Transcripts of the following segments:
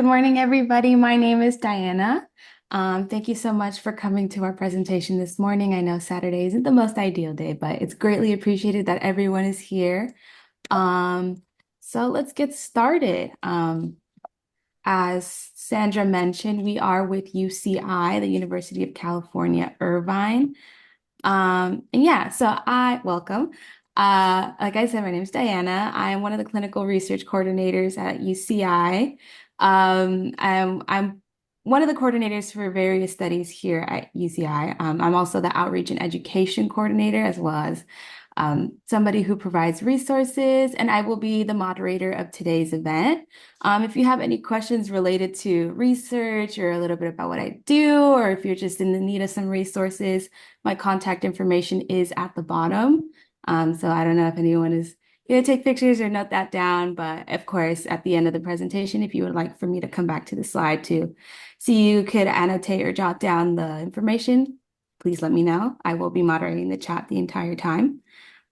Good morning, everybody. My name is Diana. Thank you so much for coming to our presentation this morning. I know Saturday isn't the most ideal day, but it's greatly appreciated that everyone is here. So let's get started. As Sandra mentioned, we are with UCI, the University of California, Irvine. Welcome. Like I said, my name is Diana. I'm one of the clinical research coordinators at UCI. I'm one of the coordinators for various studies here at UCI. I'm also the outreach and education coordinator, as well as somebody who provides resources, and I will be the moderator of today's event. If you have any questions related to research or a little bit about what I do, or if you're just in the need of some resources, my contact information is at the bottom. So I don't know if anyone is going to take pictures or note that down, but of course, at the end of the presentation, if you would like for me to come back to the slide to see you could annotate or jot down the information, please let me know. I will be moderating the chat the entire time.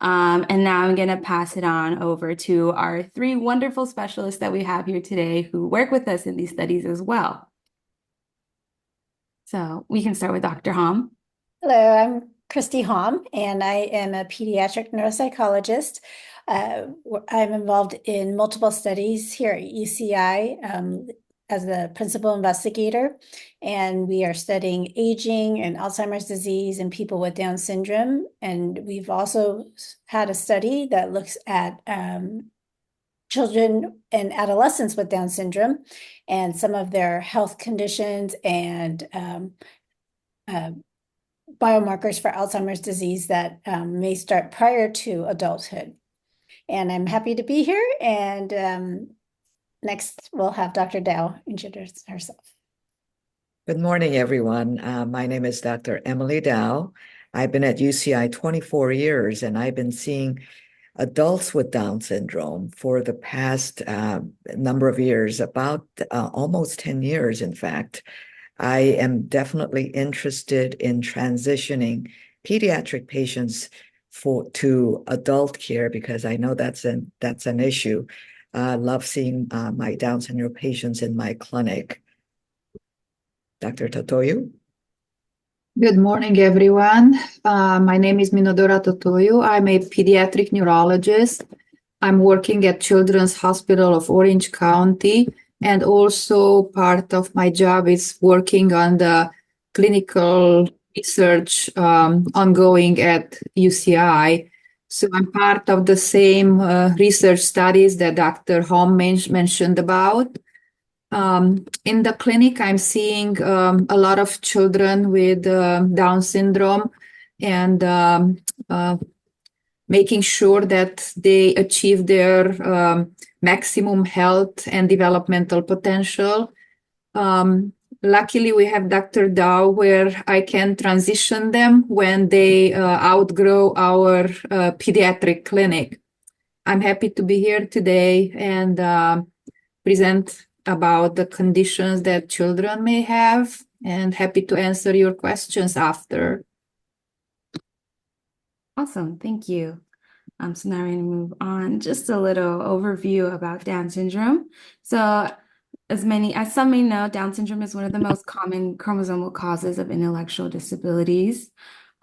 And now I'm going to pass it on over to our three wonderful specialists that we have here today who work with us in these studies as well. So we can start with Dr. Hom. Hello, I'm Christy Hom, and I am a pediatric neuropsychologist. I'm involved in multiple studies here at UCI as the principal investigator, and we are studying aging and Alzheimer's disease in people with Down syndrome. And we've also had a study that looks at children and adolescents with Down syndrome and some of their health conditions and biomarkers for Alzheimer's disease that may start prior to adulthood. And I'm happy to be here. And next, we'll have Dr. Dow introduce herself. Good morning, everyone. My name is Dr. Emily Dow. I've been at UCI 24 years, and I've been seeing adults with Down syndrome for the past number of years, about almost 10 years, in fact. I am definitely interested in transitioning pediatric patients to adult care because I know that's an issue. I love seeing my Down syndrome patients in my clinic. Dr. Totoyu? Good morning, everyone. My name is Minodora Totoyu. I'm a pediatric neurologist. I'm working at Children's Hospital of Orange County, and also part of my job is working on the clinical research ongoing at UCI. So I'm part of the same research studies that Dr. Hom mentioned about. In the clinic, I'm seeing a lot of children with Down syndrome and making sure that they achieve their maximum health and developmental potential. Luckily, we have Dr. Dow where I can transition them when they outgrow our pediatric clinic. I'm happy to be here today and present about the conditions that children may have, and happy to answer your questions after. Awesome, thank you. So now we're going to move on. Just a little overview about Down syndrome. So as some may know, Down syndrome is one of the most common chromosomal causes of intellectual disabilities.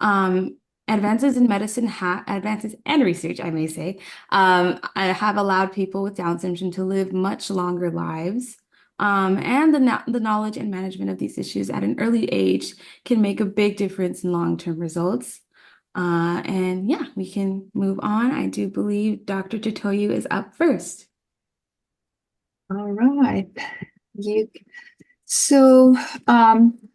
Advances in medicine, advances and research, I may say, have allowed people with Down syndrome to live much longer lives. And the knowledge and management of these issues at an early age can make a big difference in long-term results. We can move on. I do believe Dr. Totoyu is up first. All right.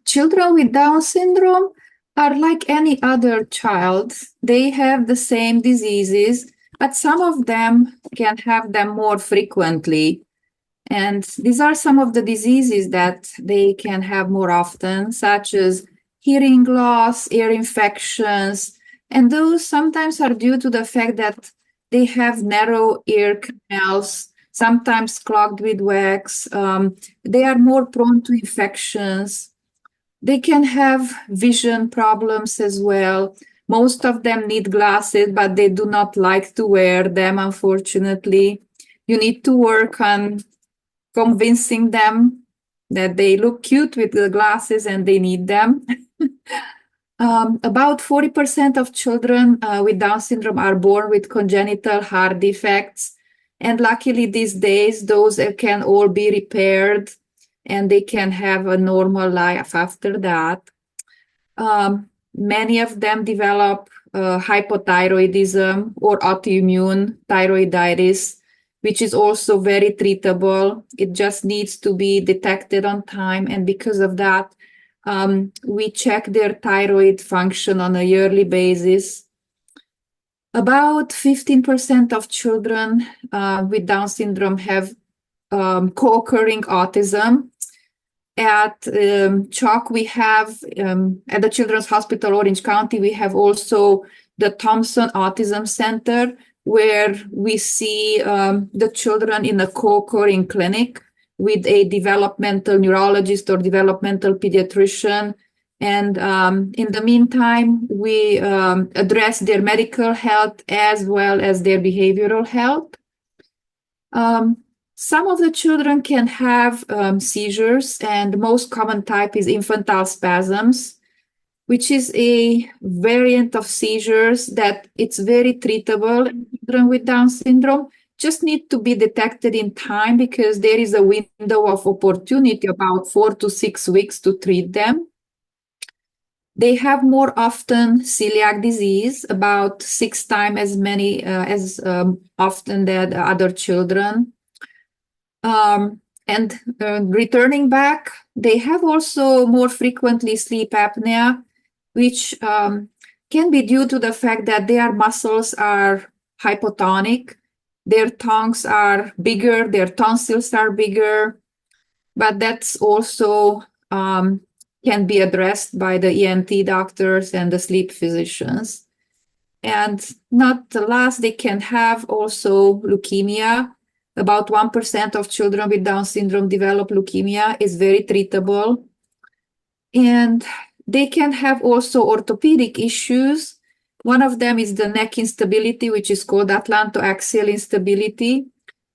Children with Down syndrome are like any other child. They have the same diseases, but some of them can have them more frequently. And these are some of the diseases that they can have more often, such as hearing loss, ear infections, and those sometimes are due to the fact that they have narrow ear canals, sometimes clogged with wax. They are more prone to infections. They can have vision problems as well. Most of them need glasses, but they do not like to wear them, unfortunately. You need to work on convincing them that they look cute with the glasses and they need them. About 40% of children with Down syndrome are born with congenital heart defects. And luckily these days, those can all be repaired and they can have a normal life after that. Many of them develop hypothyroidism or autoimmune thyroiditis, which is also very treatable. It just needs to be detected on time. And because of that, we check their thyroid function on a yearly basis. About 15% of children with Down syndrome have co-occurring autism. At CHOC, we have, at the Children's Hospital Orange County, we have also the Thompson Autism Center, where we see the children in a co-occurring clinic with a developmental neurologist or developmental pediatrician. And in the meantime, we address their medical health as well as their behavioral health. Some of the children can have seizures, and the most common type is infantile spasms, which is a variant of seizures that it's very treatable in children with Down syndrome. Just need to be detected in time because there is a window of opportunity, about 4 to 6 weeks, to treat them. They have more often celiac disease, about 6 times as many as often than other children. And returning back, they have also more frequently sleep apnea, which can be due to the fact that their muscles are hypotonic. Their tongues are bigger, their tonsils are bigger, but that's also can be addressed by the ENT doctors and the sleep physicians. And not the last, they can have also leukemia. About 1% of children with Down syndrome develop leukemia, is very treatable. And they can have also orthopedic issues. One of them is the neck instability, which is called atlantoaxial instability.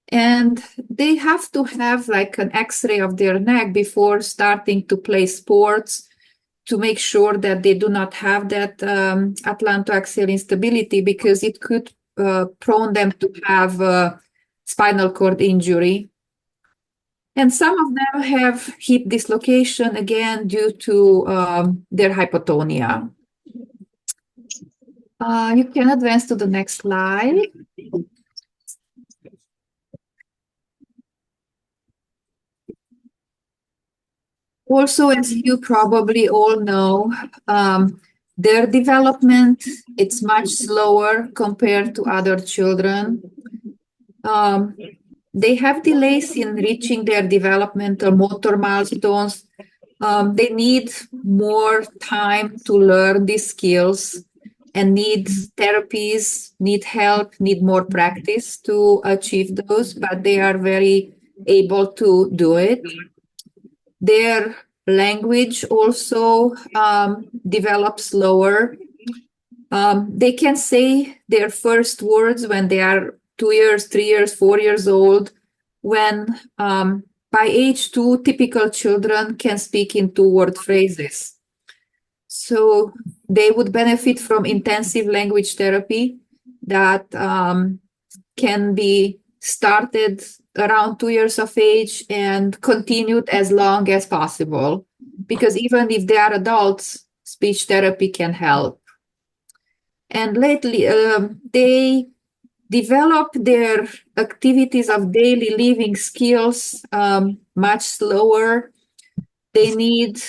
And they have to have like an X-ray of their neck before starting to play sports to make sure that they do not have that atlantoaxial instability, because it could prone them to have spinal cord injury. And some of them have hip dislocation, again, due to their hypotonia. You can advance to the next slide. Also, as you probably all know, their development, it's much slower compared to other children. They have delays in reaching their developmental motor milestones. They need more time to learn these skills and need therapies, need help, need more practice to achieve those, but they are very able to do it. Their language also develops slower. They can say their first words when they are 2 years, 3 years, 4 years old, when by age 2, typical children can speak in 2-word phrases. So they would benefit from intensive language therapy that can be started around 2 years of age and continued as long as possible, because even if they are adults, speech therapy can help. And lately, they develop their activities of daily living skills much slower. They need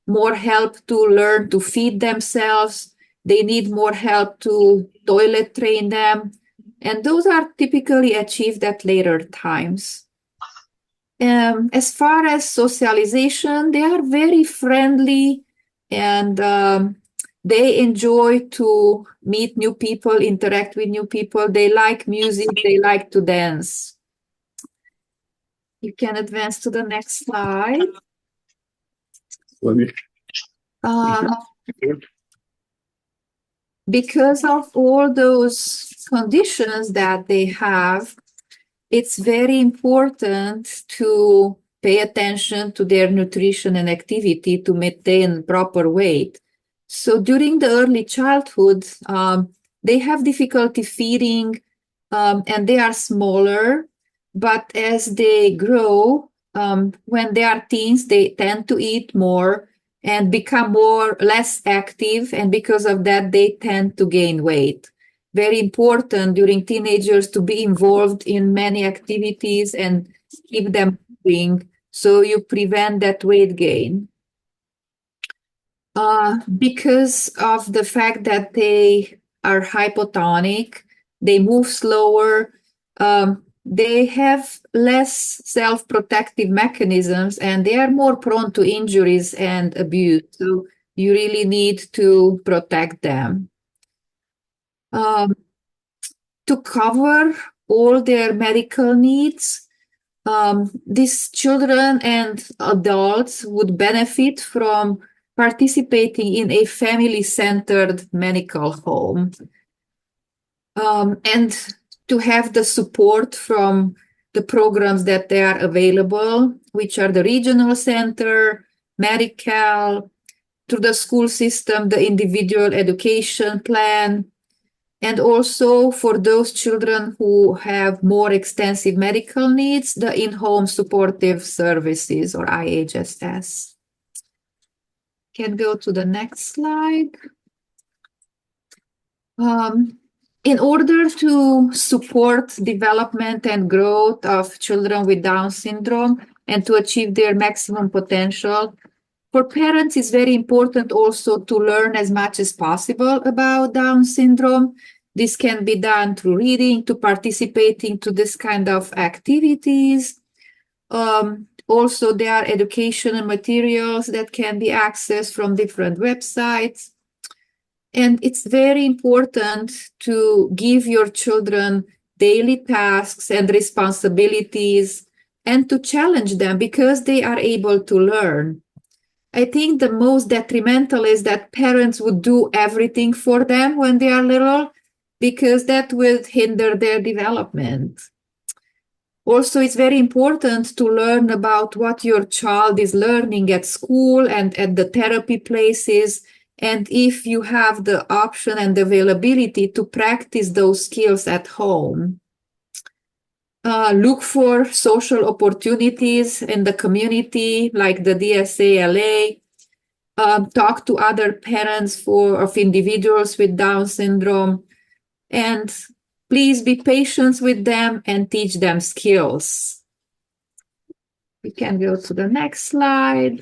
more help to learn to feed themselves. They need more help to toilet train them. And those are typically achieved at later times. As far as socialization, they are very friendly and they enjoy to meet new people, interact with new people. They like music, they like to dance. You can advance to the next slide. Because of all those conditions that they have, it's very important to pay attention to their nutrition and activity to maintain proper weight. So during the early childhood, they have difficulty feeding, and they are smaller, but as they grow, when they are teens, they tend to eat more and become less active, and because of that, they tend to gain weight. Very important during teenagers to be involved in many activities and keep them moving so you prevent that weight gain. Because of the fact that they are hypotonic, they move slower, they have less self-protective mechanisms, and they are more prone to injuries and abuse. So you really need to protect them. To cover all their medical needs, these children and adults would benefit from participating in a family-centered medical home, and to have the support from the programs that they are available, which are the regional center, medical, through the school system, the individual education plan, and also for those children who have more extensive medical needs, the in-home supportive services, or IHSS. Can go to the next slide. In order to support development and growth of children with Down syndrome and to achieve their maximum potential, for parents, it's very important also to learn as much as possible about Down syndrome. This can be done through reading, to participating to this kind of activities. Also, there are educational materials that can be accessed from different websites. And it's very important to give your children daily tasks and responsibilities and to challenge them because they are able to learn. I think the most detrimental is that parents would do everything for them when they are little, because that will hinder their development. Also, it's very important to learn about what your child is learning at school and at the therapy places, and if you have the option and availability to practice those skills at home. Look for social opportunities in the community, like the DSALA. Talk to other parents of individuals with Down syndrome, and please be patient with them and teach them skills. We can go to the next slide.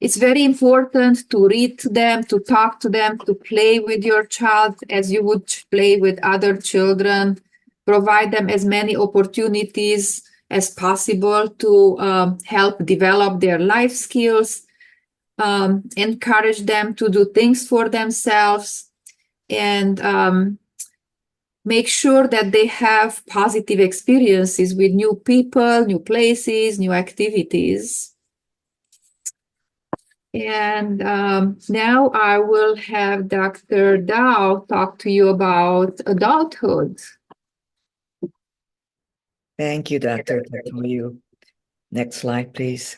It's very important to read to them, to talk to them, to play with your child as you would play with other children. Provide them as many opportunities as possible to help develop their life skills. Encourage them to do things for themselves, and make sure that they have positive experiences with new people, new places, new activities. And now I will have Dr. Dow talk to you about adulthood. Thank you, Dr. Tatoyu. Next slide, please.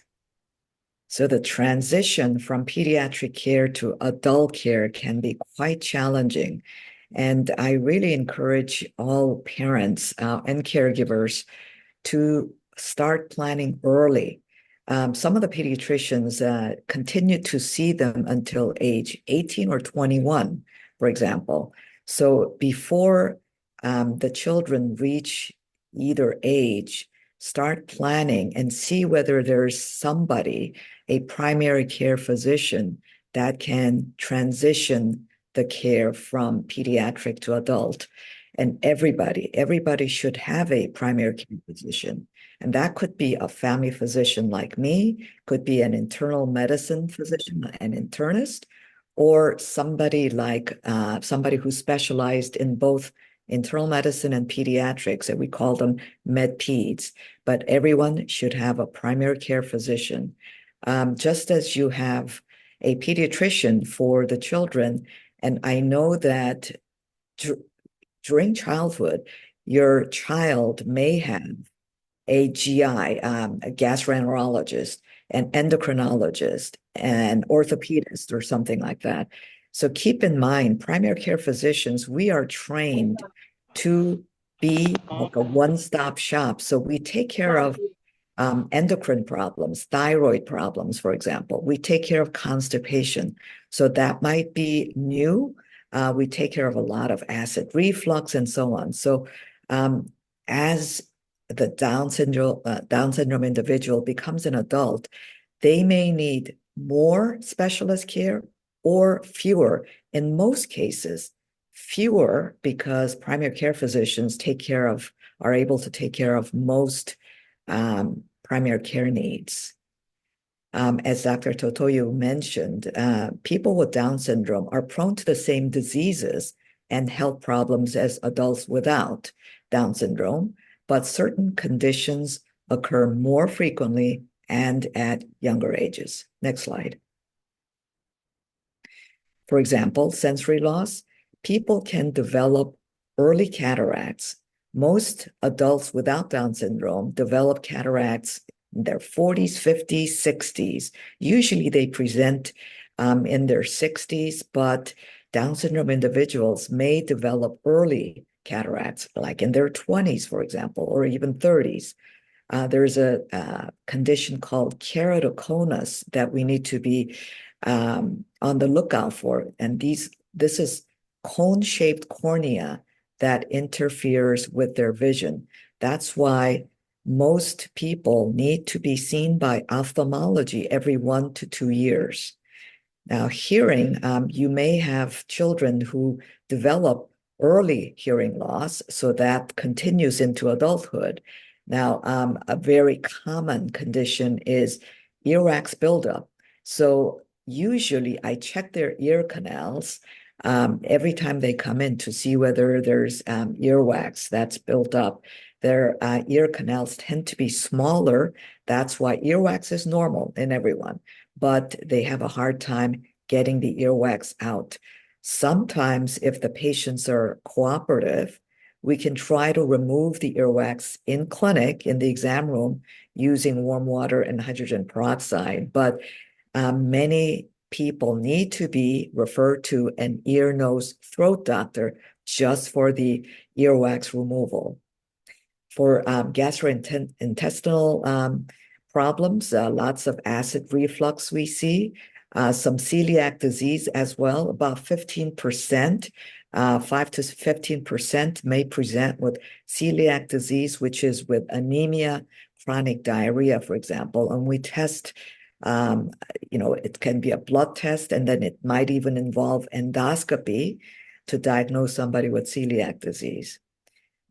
So the transition from pediatric care to adult care can be quite challenging. And I really encourage all parents and caregivers to start planning early. Some of the pediatricians continue to see them until age 18 or 21, for example. So before the children reach either age, start planning and see whether there's somebody, a primary care physician, that can transition the care from pediatric to adult. And everybody should have a primary care physician. And that could be a family physician like me, could be an internal medicine physician, an internist, or somebody like somebody who specialized in both internal medicine and pediatrics, and we call them med-peds. But everyone should have a primary care physician. Just as you have a pediatrician for the children, and I know that during childhood, your child may have a GI, a gastroenterologist, an endocrinologist, an orthopedist, or something like that. So keep in mind, primary care physicians, we are trained to be like a one-stop shop. So we take care of endocrine problems, thyroid problems, for example. We take care of constipation. So that might be new. We take care of a lot of acid reflux and so on. So as the Down syndrome individual becomes an adult, they may need more specialist care or fewer. In most cases, fewer, because primary care physicians are able to take care of most primary care needs. As Dr. Totoyo mentioned, people with Down syndrome are prone to the same diseases and health problems as adults without Down syndrome, but certain conditions occur more frequently and at younger ages. Next slide. For example, sensory loss. People can develop early cataracts. Most adults without Down syndrome develop cataracts in their 40s, 50s, 60s. Usually they present in their 60s, but Down syndrome individuals may develop early cataracts, like in their 20s, for example, or even 30s. There's a condition called keratoconus that we need to be on the lookout for. And this is cone-shaped cornea that interferes with their vision. That's why most people need to be seen by ophthalmology every 1 to 2 years. Now, hearing, you may have children who develop early hearing loss, so that continues into adulthood. Now, a very common condition is earwax buildup. So usually I check their ear canals every time they come in to see whether there's earwax that's built up. Their ear canals tend to be smaller. That's why earwax is normal in everyone, but they have a hard time getting the earwax out. Sometimes, if the patients are cooperative, we can try to remove the earwax in clinic, in the exam room, using warm water and hydrogen peroxide. But many people need to be referred to an ear, nose, throat doctor just for the earwax removal. For gastrointestinal problems, lots of acid reflux we see, some celiac disease as well. About 15%, 5 to 15% may present with celiac disease, which is with anemia, chronic diarrhea, for example. And we test, it can be a blood test, and then it might even involve endoscopy to diagnose somebody with celiac disease.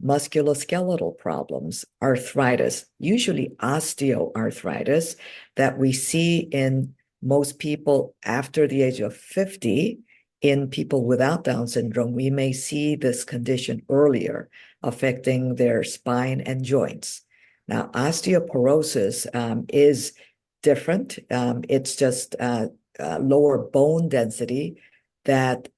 Musculoskeletal problems, arthritis, usually osteoarthritis that we see in most people after the age of 50. In people without Down syndrome, we may see this condition earlier, affecting their spine and joints. Now, osteoporosis is different. It's just lower bone density that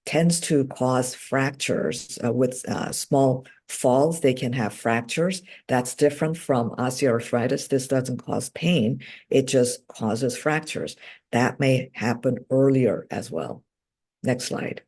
tends to cause fractures. With small falls, they can have fractures. That's different from osteoarthritis. This doesn't cause pain. It just causes fractures. That may happen earlier as well. Next slide.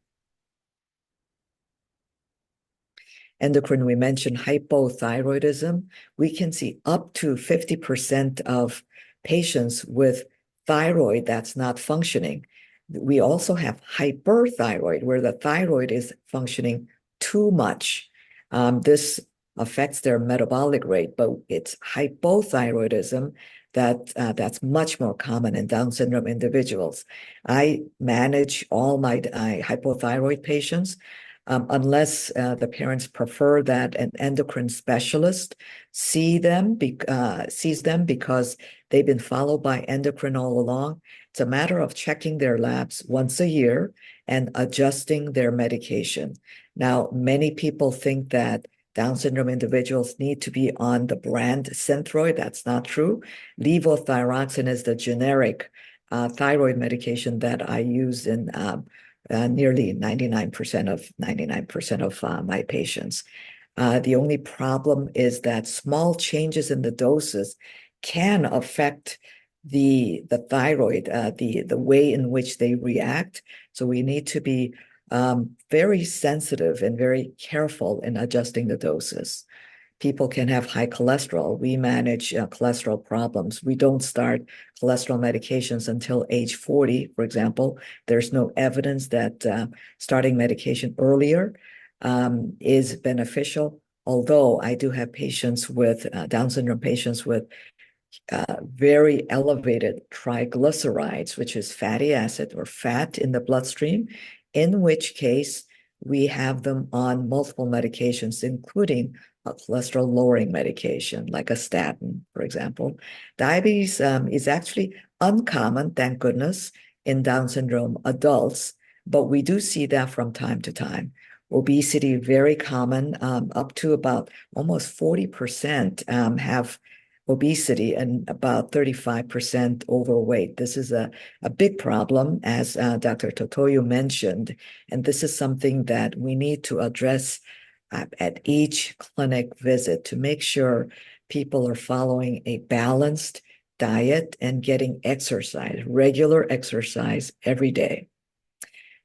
Endocrine, we mentioned hypothyroidism. We can see up to 50% of patients with thyroid that's not functioning. We also have hyperthyroid, where the thyroid is functioning too much. This affects their metabolic rate, but it's hypothyroidism that's much more common in Down syndrome individuals. I manage all my hypothyroid patients, unless the parents prefer that an endocrine specialist sees them because they've been followed by endocrine all along. It's a matter of checking their labs once a year and adjusting their medication. Now, many people think that Down syndrome individuals need to be on the brand Synthroid. That's not true. Levothyroxine is the generic thyroid medication that I use in nearly 99% of my patients. The only problem is that small changes in the doses can affect the thyroid, the way in which they react. So we need to be very sensitive and very careful in adjusting the doses. People can have high cholesterol. We manage cholesterol problems. We don't start cholesterol medications until age 40, for example. There's no evidence that starting medication earlier is beneficial, although I do have patients with Down syndrome patients with very elevated triglycerides, which is fatty acid or fat in the bloodstream, in which case we have them on multiple medications, including a cholesterol-lowering medication, like a statin, for example. Diabetes is actually uncommon, thank goodness, in Down syndrome adults, but we do see that from time to time. Obesity, very common, up to about almost 40% have obesity and about 35% overweight. This is a big problem, as Dr. Totoyo mentioned, and this is something that we need to address at each clinic visit to make sure people are following a balanced diet and getting exercise, regular exercise every day.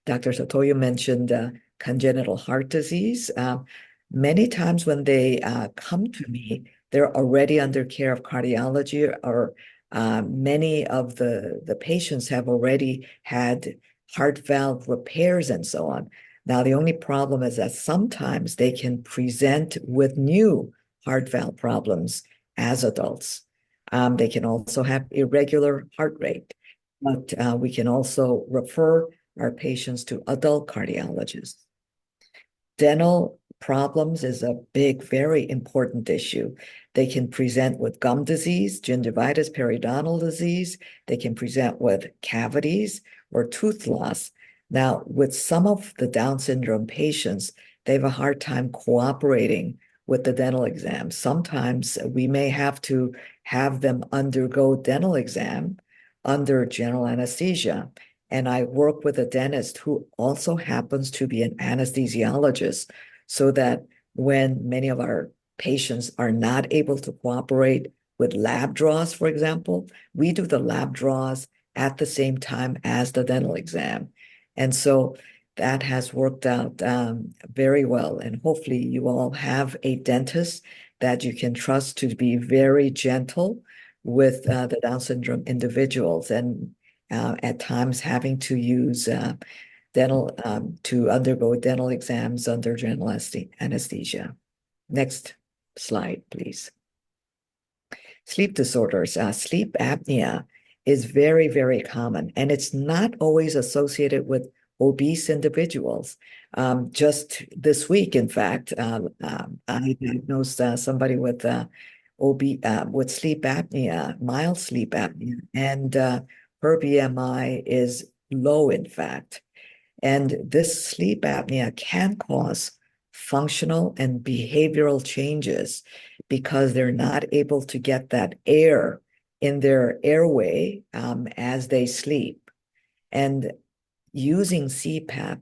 Dr. Totoyo mentioned congenital heart disease. Many times when they come to me, they're already under care of cardiology, or many of the patients have already had heart valve repairs and so on. Now, the only problem is that sometimes they can present with new heart valve problems as adults. They can also have irregular heart rate, but we can also refer our patients to adult cardiologists. Dental problems is a big, very important issue. They can present with gum disease, gingivitis, periodontal disease. They can present with cavities or tooth loss. Now, with some of the Down syndrome patients, they have a hard time cooperating with the dental exam. Sometimes we may have to have them undergo dental exam under general anesthesia. And I work with a dentist who also happens to be an anesthesiologist, so that when many of our patients are not able to cooperate with lab draws, for example, we do the lab draws at the same time as the dental exam. And so that has worked out very well. And hopefully you all have a dentist that you can trust to be very gentle with the Down syndrome individuals, and at times having to use dental to undergo dental exams under general anesthesia. Next slide, please. Sleep disorders. Sleep apnea is very, very common, and it's not always associated with obese individuals. Just this week, in fact, I diagnosed somebody with sleep apnea, mild sleep apnea, and her BMI is low, in fact. And this sleep apnea can cause functional and behavioral changes because they're not able to get that air in their airway as they sleep. And using CPAP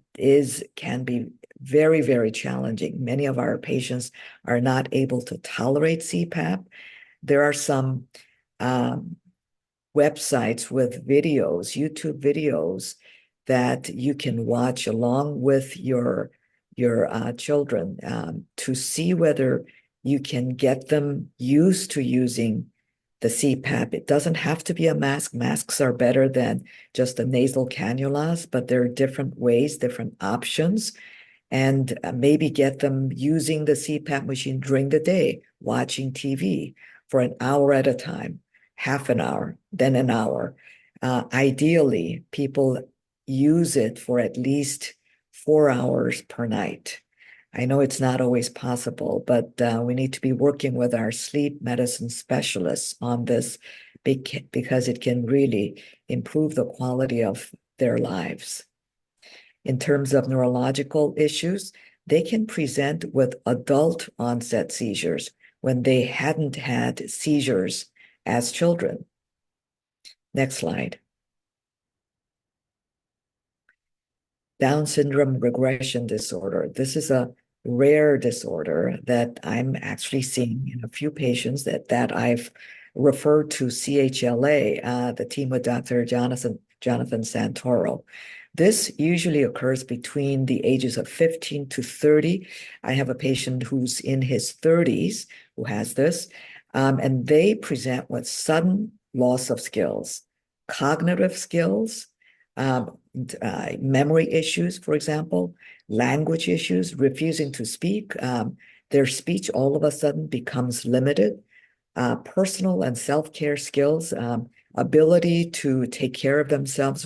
can be very, very challenging. Many of our patients are not able to tolerate CPAP. There are some websites with videos, YouTube videos, that you can watch along with your children to see whether you can get them used to using the CPAP. It doesn't have to be a mask. Masks are better than just the nasal cannulas, but there are different ways, different options, and maybe get them using the CPAP machine during the day, watching TV for an hour at a time, half an hour, then an hour. Ideally, people use it for at least 4 hours per night. I know it's not always possible, but we need to be working with our sleep medicine specialists on this because it can really improve the quality of their lives. In terms of neurological issues, they can present with adult onset seizures when they hadn't had seizures as children. Next slide. Down syndrome regression disorder. This is a rare disorder that I'm actually seeing in a few patients that I've referred to CHLA, the team with Dr. Jonathan Santoro. This usually occurs between the ages of 15 to 30. I have a patient who's in his 30s who has this, and they present with sudden loss of skills, cognitive skills, memory issues, for example, language issues, refusing to speak. Their speech all of a sudden becomes limited. Personal and self-care skills, ability to take care of themselves,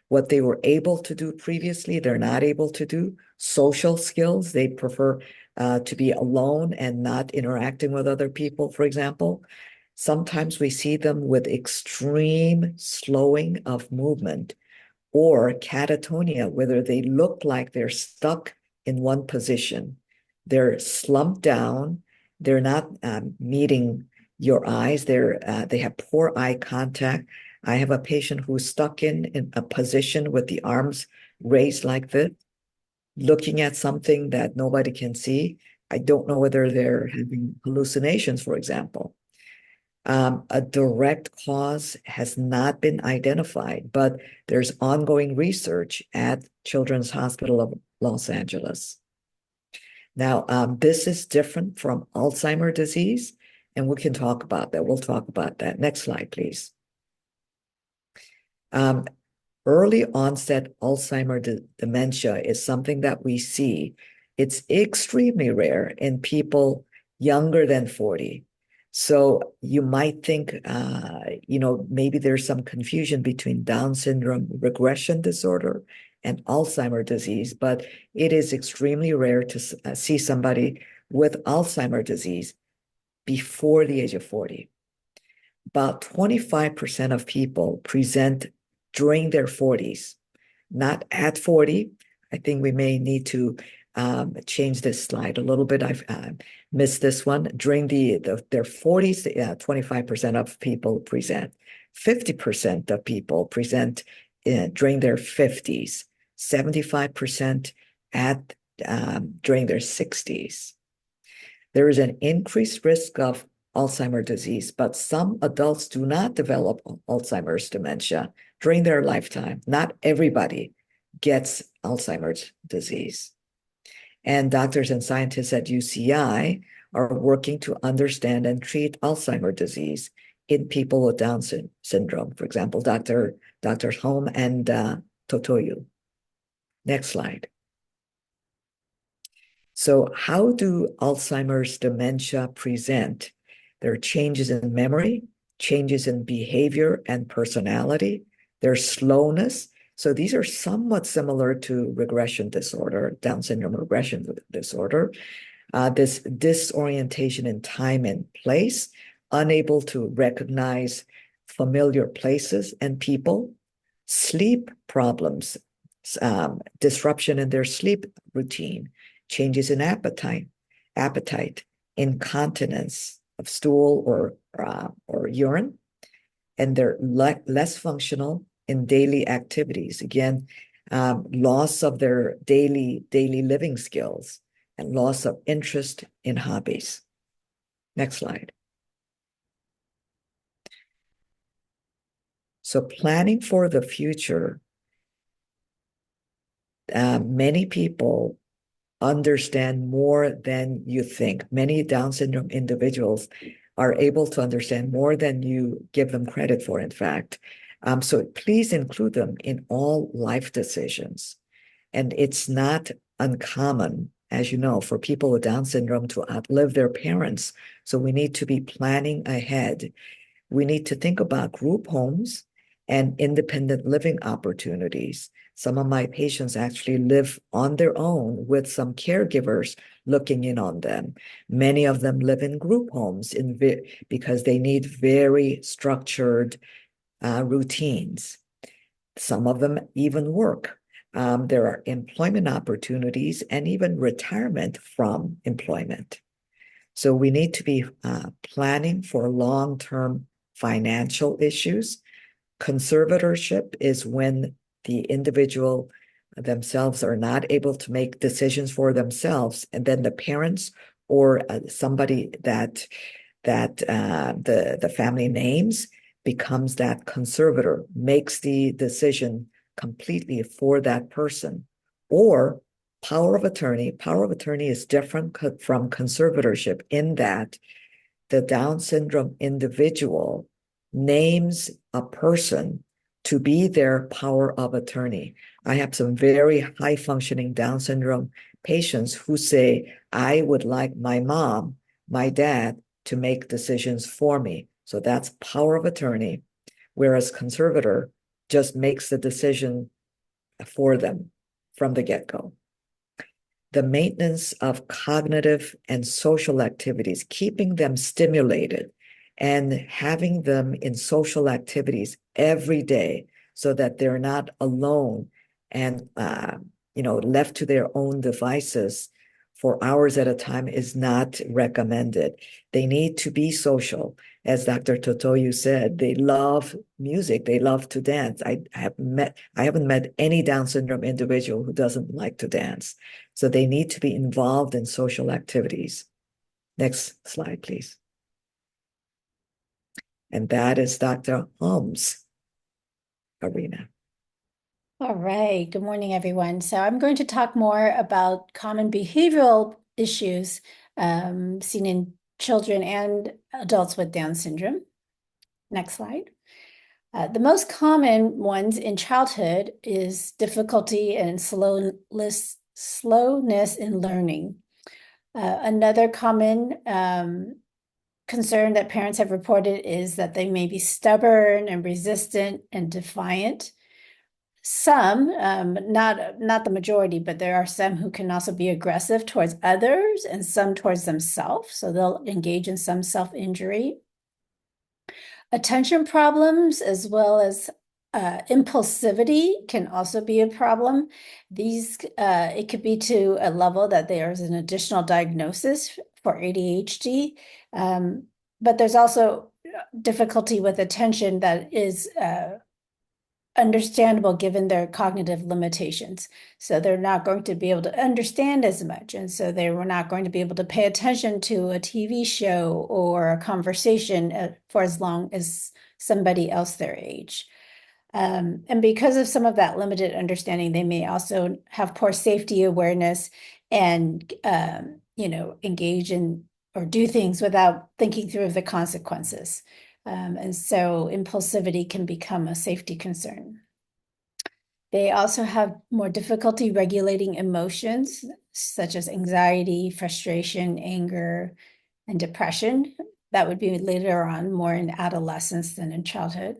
what they were able to do previously, they're not able to do. Social skills, they prefer to be alone and not interacting with other people, for example. Sometimes we see them with extreme slowing of movement or catatonia, whether they look like they're stuck in one position. They're slumped down. They're not meeting your eyes. They have poor eye contact. I have a patient who's stuck in a position with the arms raised like this, looking at something that nobody can see. I don't know whether they're having hallucinations, for example. A direct cause has not been identified, but there's ongoing research at Children's Hospital of Los Angeles. Now, this is different from Alzheimer's disease, and we can talk about that. We'll talk about that. Next slide, please. Early onset Alzheimer's dementia is something that we see. It's extremely rare in people younger than 40. So you might think, maybe there's some confusion between Down syndrome regression disorder and Alzheimer's disease, but it is extremely rare to see somebody with Alzheimer's disease before the age of 40. About 25% of people present during their 40s, not at 40. I think we may need to change this slide a little bit. I've missed this one. During their 40s, 25% of people present. 50% of people present during their 50s. 75% during their 60s. There is an increased risk of Alzheimer's disease, but some adults do not develop Alzheimer's dementia during their lifetime. Not everybody gets Alzheimer's disease. And doctors and scientists at UCI are working to understand and treat Alzheimer's disease in people with Down syndrome. For example, Dr. Hom and Totoyu. Next slide. So how do Alzheimer's dementia present? There are changes in memory, changes in behavior and personality. There's slowness. So these are somewhat similar to regression disorder, Down syndrome regression disorder. This disorientation in time and place, unable to recognize familiar places and people, sleep problems, disruption in their sleep routine, changes in appetite, incontinence of stool or urine, and they're less functional in daily activities. Again, loss of their daily living skills and loss of interest in hobbies. Next slide. So planning for the future, many people understand more than you think. Many Down syndrome individuals are able to understand more than you give them credit for, in fact. So please include them in all life decisions. And it's not uncommon, as you know, for people with Down syndrome to outlive their parents. So we need to be planning ahead. We need to think about group homes and independent living opportunities. Some of my patients actually live on their own with some caregivers looking in on them. Many of them live in group homes because they need very structured routines. Some of them even work. There are employment opportunities and even retirement from employment. So we need to be planning for long-term financial issues. Conservatorship is when the individual themselves are not able to make decisions for themselves, and then the parents or somebody that the family names becomes that conservator, makes the decision completely for that person. Or power of attorney. Power of attorney is different from conservatorship in that the Down syndrome individual names a person to be their power of attorney. I have some very high functioning Down syndrome patients who say, I would like my mom, my dad to make decisions for me. So that's power of attorney, whereas conservator just makes the decision for them from the get-go. The maintenance of cognitive and social activities, keeping them stimulated and having them in social activities every day so that they're not alone and left to their own devices for hours at a time is not recommended. They need to be social. As Dr. Totoyu said, they love music. They love to dance. I haven't met any Down syndrome individual who doesn't like to dance. So they need to be involved in social activities. Next slide, please. And that is Dr. Hom's arena. All right. Good morning, everyone. So I'm going to talk more about common behavioral issues seen in children and adults with Down syndrome. Next slide. The most common ones in childhood is difficulty and slowness in learning. Another common concern that parents have reported is that they may be stubborn and resistant and defiant. Some, not the majority, but there are some who can also be aggressive towards others and some towards themselves. So they'll engage in some self-injury. Attention problems as well as impulsivity can also be a problem. These, it could be to a level that there's an additional diagnosis for ADHD, but there's also difficulty with attention that is understandable given their cognitive limitations. So they're not going to be able to understand as much. And so they were not going to be able to pay attention to a TV show or a conversation for as long as somebody else their age. And because of some of that limited understanding, they may also have poor safety awareness and, engage in or do things without thinking through the consequences. And so impulsivity can become a safety concern. They also have more difficulty regulating emotions, such as anxiety, frustration, anger, and depression. That would be later on, more in adolescence than in childhood.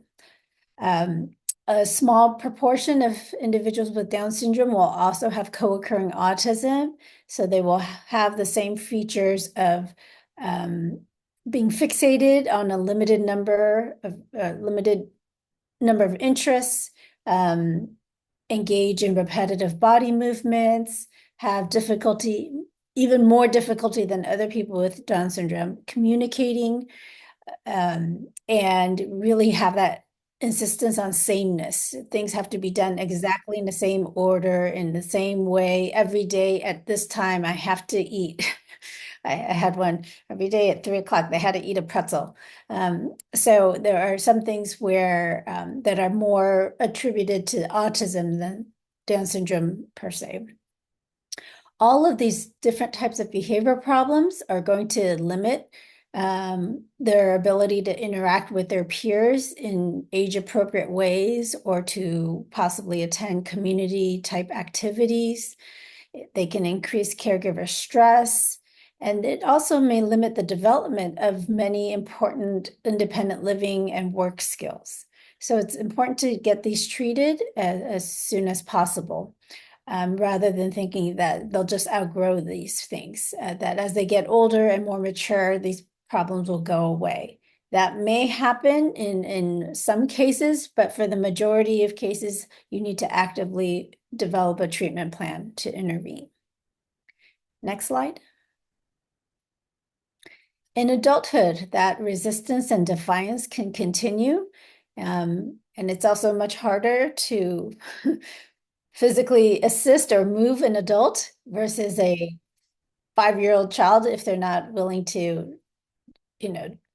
A small proportion of individuals with Down syndrome will also have co-occurring autism. So they will have the same features of being fixated on a limited number of interests, engage in repetitive body movements, have difficulty, even more difficulty than other people with Down syndrome, communicating, and really have that insistence on sameness. Things have to be done exactly in the same order, in the same way, every day at this time I have to eat. I had one every day at 3 o'clock, they had to eat a pretzel. So there are some things where that are more attributed to autism than Down syndrome per se. All of these different types of behavior problems are going to limit their ability to interact with their peers in age-appropriate ways or to possibly attend community-type activities. They can increase caregiver stress, and it also may limit the development of many important independent living and work skills. So it's important to get these treated as soon as possible. Rather than thinking that they'll just outgrow these things, that as they get older and more mature, these problems will go away. That may happen in some cases, but for the majority of cases, you need to actively develop a treatment plan to intervene. Next slide. In adulthood, that resistance and defiance can continue, and it's also much harder to physically assist or move an adult versus a 5-year-old child if they're not willing to,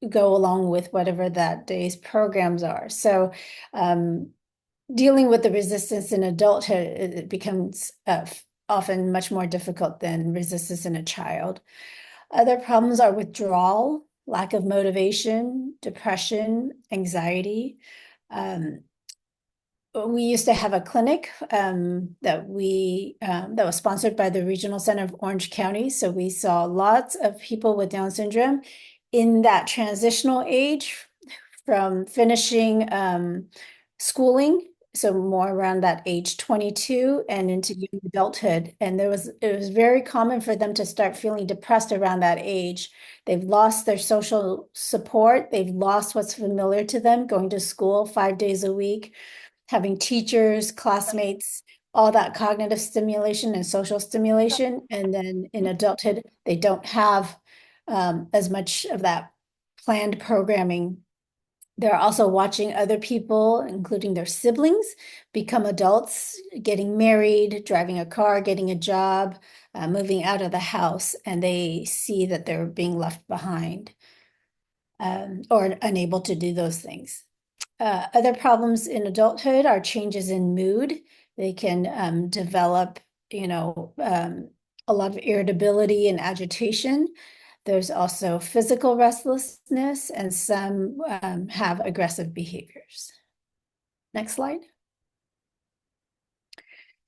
go along with whatever that day's programs are. So dealing with the resistance in adulthood, it becomes often much more difficult than resistance in a child. Other problems are withdrawal, lack of motivation, depression, anxiety. We used to have a clinic that was sponsored by the Regional Center of Orange County. So we saw lots of people with Down syndrome in that transitional age from finishing schooling, so more around that age 22 and into young adulthood. And it was very common for them to start feeling depressed around that age. They've lost their social support. They've lost what's familiar to them, going to school 5 days a week, having teachers, classmates, all that cognitive stimulation and social stimulation. And then in adulthood, they don't have as much of that planned programming. They're also watching other people, including their siblings, become adults, getting married, driving a car, getting a job, moving out of the house, and they see that they're being left behind or unable to do those things. Other problems in adulthood are changes in mood. They can develop, a lot of irritability and agitation. There's also physical restlessness, and some have aggressive behaviors. Next slide.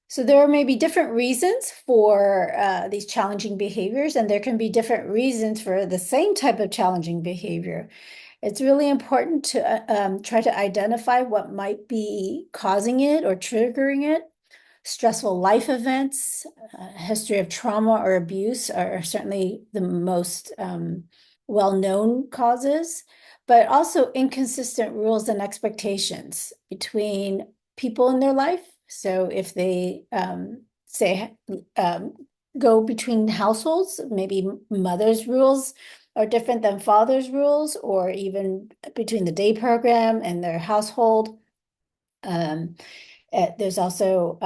So there may be different reasons for these challenging behaviors, and there can be different reasons for the same type of challenging behavior. It's really important to try to identify what might be causing it or triggering it. Stressful life events, history of trauma or abuse are certainly the most well-known causes, but also inconsistent rules and expectations between people in their life. So if they go between households, maybe mother's rules are different than father's rules, or even between the day program and their household. There's also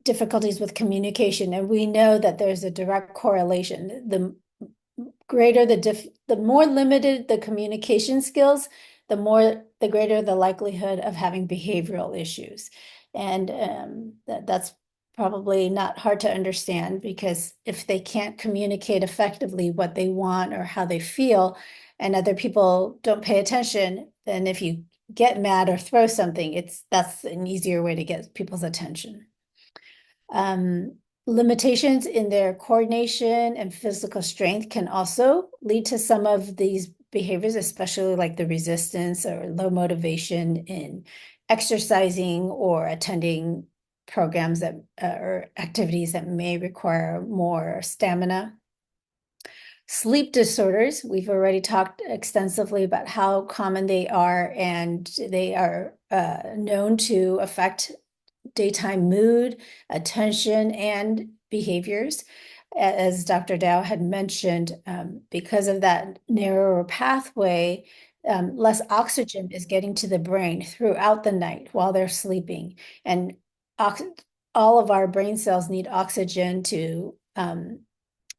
difficulties with communication, and we know that there's a direct correlation. The more limited the communication skills, the greater the likelihood of having behavioral issues. And that's probably not hard to understand, because if they can't communicate effectively what they want or how they feel, and other people don't pay attention, then if you get mad or throw something, that's an easier way to get people's attention. Limitations in their coordination and physical strength can also lead to some of these behaviors, especially like the resistance or low motivation in exercising or attending programs that or activities that may require more stamina. Sleep disorders, we've already talked extensively about how common they are, and they are known to affect daytime mood, attention, and behaviors. As Dr. Dow had mentioned, because of that narrower pathway, less oxygen is getting to the brain throughout the night while they're sleeping. And all of our brain cells need oxygen to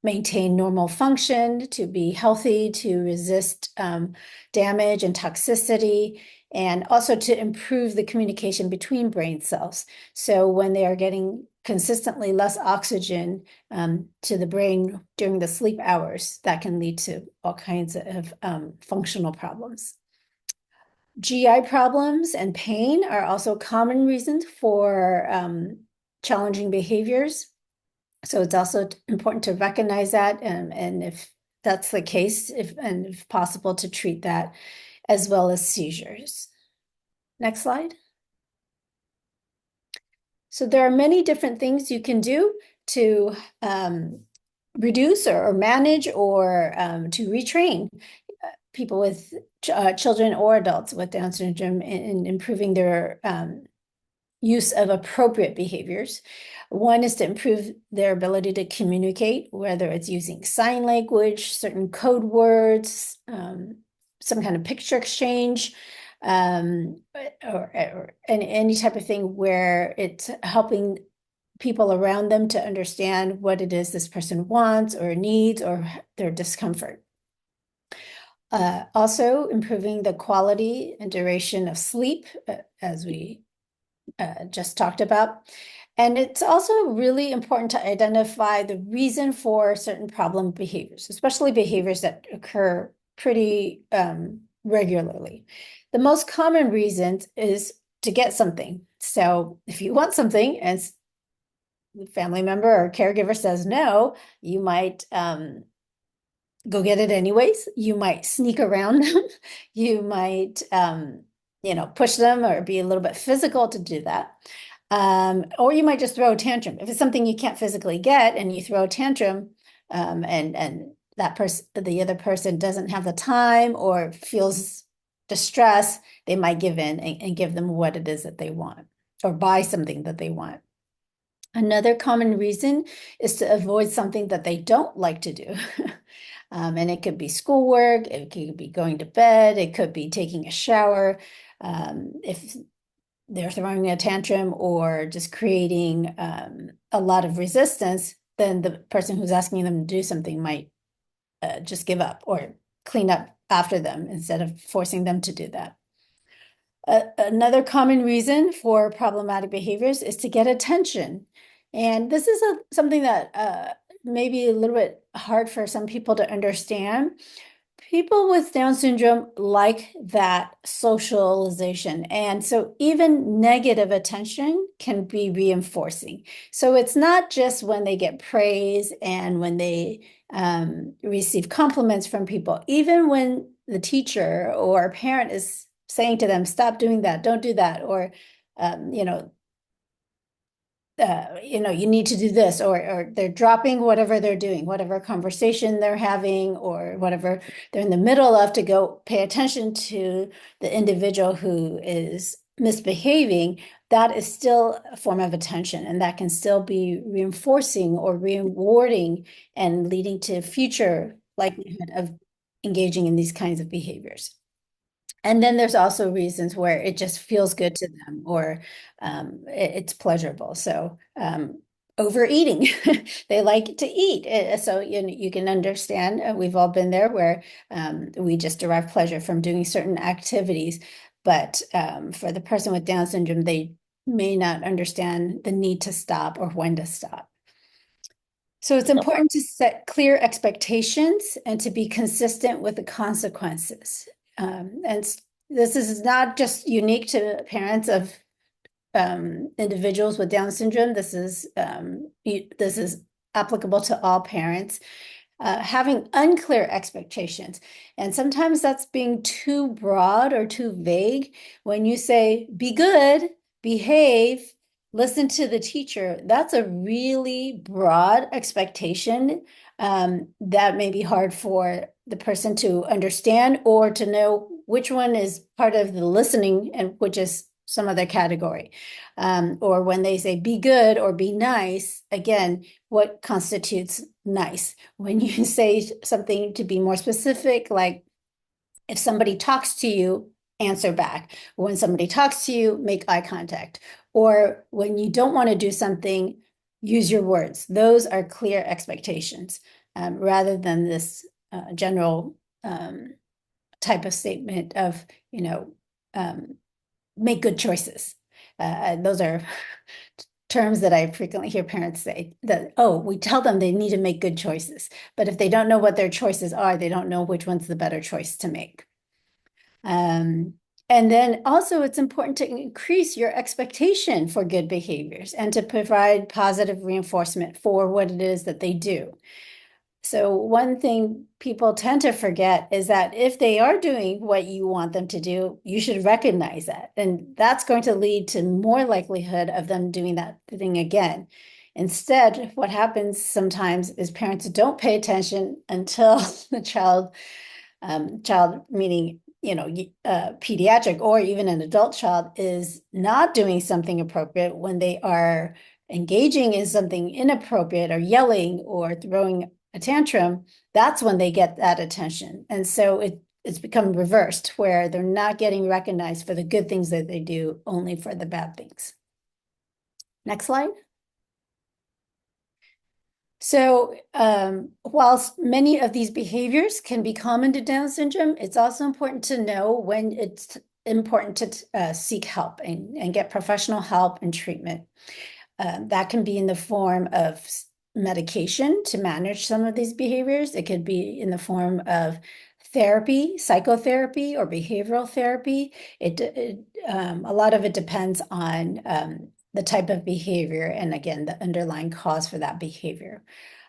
maintain normal function, to be healthy, to resist damage and toxicity, and also to improve the communication between brain cells. So when they are getting consistently less oxygen to the brain during the sleep hours, that can lead to all kinds of functional problems. GI problems and pain are also common reasons for challenging behaviors. So it's also important to recognize that, and if that's the case, if possible, to treat that, as well as seizures. Next slide. So there are many different things you can do to reduce or manage or to retrain people with children or adults with Down syndrome in improving their use of appropriate behaviors. One is to improve their ability to communicate, whether it's using sign language, certain code words, some kind of picture exchange, or any type of thing where it's helping people around them to understand what it is this person wants or needs or their discomfort. Also improving the quality and duration of sleep, as we just talked about. And it's also really important to identify the reason for certain problem behaviors, especially behaviors that occur pretty regularly. The most common reason is to get something. So if you want something and the family member or caregiver says no, you might go get it anyways. You might sneak around them. You might, push them or be a little bit physical to do that. Or you might just throw a tantrum. If it's something you can't physically get and you throw a tantrum, and that person, the other person doesn't have the time or feels distress, they might give in and give them what it is that they want or buy something that they want. Another common reason is to avoid something that they don't like to do. And it could be schoolwork, it could be going to bed, it could be taking a shower. If they're throwing a tantrum or just creating a lot of resistance, then the person who's asking them to do something might just give up or clean up after them instead of forcing them to do that. Another common reason for problematic behaviors is to get attention. And this is something that may be a little bit hard for some people to understand. People with Down syndrome like that socialization. And so even negative attention can be reinforcing. So it's not just when they get praise and when they receive compliments from people, even when the teacher or a parent is saying to them, stop doing that, don't do that, or, you need to do this, or they're dropping whatever they're doing, whatever conversation they're having, or whatever they're in the middle of to go pay attention to the individual who is misbehaving, that is still a form of attention, and that can still be reinforcing or rewarding and leading to future likelihood of engaging in these kinds of behaviors. And then there's also reasons where it just feels good to them or it's pleasurable. So overeating, they like to eat. So you can understand, we've all been there where we just derive pleasure from doing certain activities. But for the person with Down syndrome, they may not understand the need to stop or when to stop. So it's important to set clear expectations and to be consistent with the consequences. And this is not just unique to parents of individuals with Down syndrome. This is applicable to all parents. Having unclear expectations. And sometimes that's being too broad or too vague. When you say, be good, behave, listen to the teacher, that's a really broad expectation that may be hard for the person to understand or to know which one is part of the listening and which is some other category. Or when they say be good or be nice, again, what constitutes nice? When you say something to be more specific, like if somebody talks to you, answer back. When somebody talks to you, make eye contact. Or when you don't want to do something, use your words. Those are clear expectations rather than this general type of statement of, make good choices. Those are terms that I frequently hear parents say that, we tell them they need to make good choices. But if they don't know what their choices are, they don't know which one's the better choice to make. And then also it's important to increase your expectation for good behaviors and to provide positive reinforcement for what it is that they do. So one thing people tend to forget is that if they are doing what you want them to do, you should recognize that. And that's going to lead to more likelihood of them doing that thing again. Instead, what happens sometimes is parents don't pay attention until the child meaning, pediatric or even an adult child is not doing something appropriate when they are engaging in something inappropriate or yelling or throwing a tantrum. That's when they get that attention. And so it's become reversed where they're not getting recognized for the good things that they do, only for the bad things. Next slide. So, whilst many of these behaviors can be common to Down syndrome, it's also important to know when it's important to seek help and get professional help and treatment. That can be in the form of medication to manage some of these behaviors. It could be in the form of therapy, psychotherapy, or behavioral therapy. A lot of it depends on the type of behavior and, again, the underlying cause for that behavior.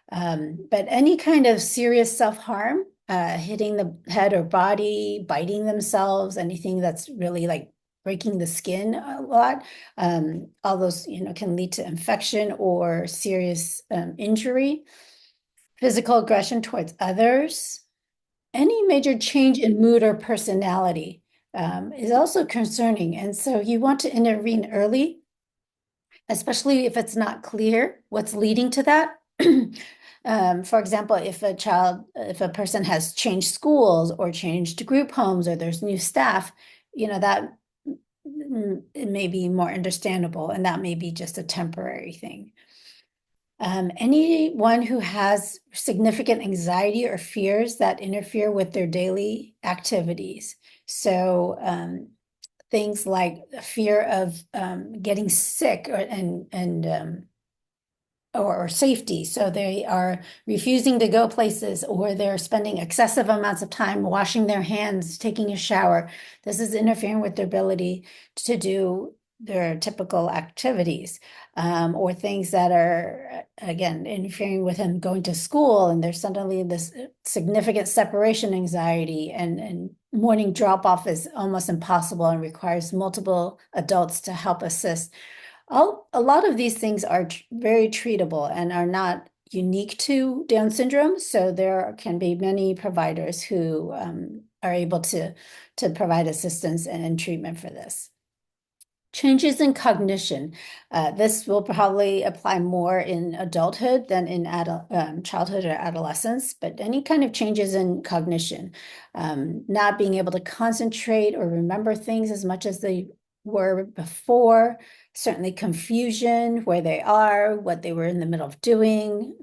But any kind of serious self-harm, hitting the head or body, biting themselves, anything that's really like breaking the skin a lot, all those, can lead to infection or serious injury. Physical aggression towards others. Any major change in mood or personality is also concerning. And so you want to intervene early, especially if it's not clear what's leading to that. For example, if a person has changed schools or changed group homes, or there's new staff, that it may be more understandable, and that may be just a temporary thing. Anyone who has significant anxiety or fears that interfere with their daily activities. So things like fear of getting sick or safety. So they are refusing to go places, or they're spending excessive amounts of time washing their hands, taking a shower. This is interfering with their ability to do their typical activities, or things that are, again, interfering with him going to school, and there's suddenly this significant separation anxiety, and morning drop-off is almost impossible and requires multiple adults to help assist. A lot of these things are very treatable and are not unique to Down syndrome, so there can be many providers who are able to provide assistance and treatment for this. Changes in cognition. This will probably apply more in adulthood than in childhood or adolescence, but any kind of changes in cognition, not being able to concentrate or remember things as much as they were before, certainly confusion, where they are, what they were in the middle of doing,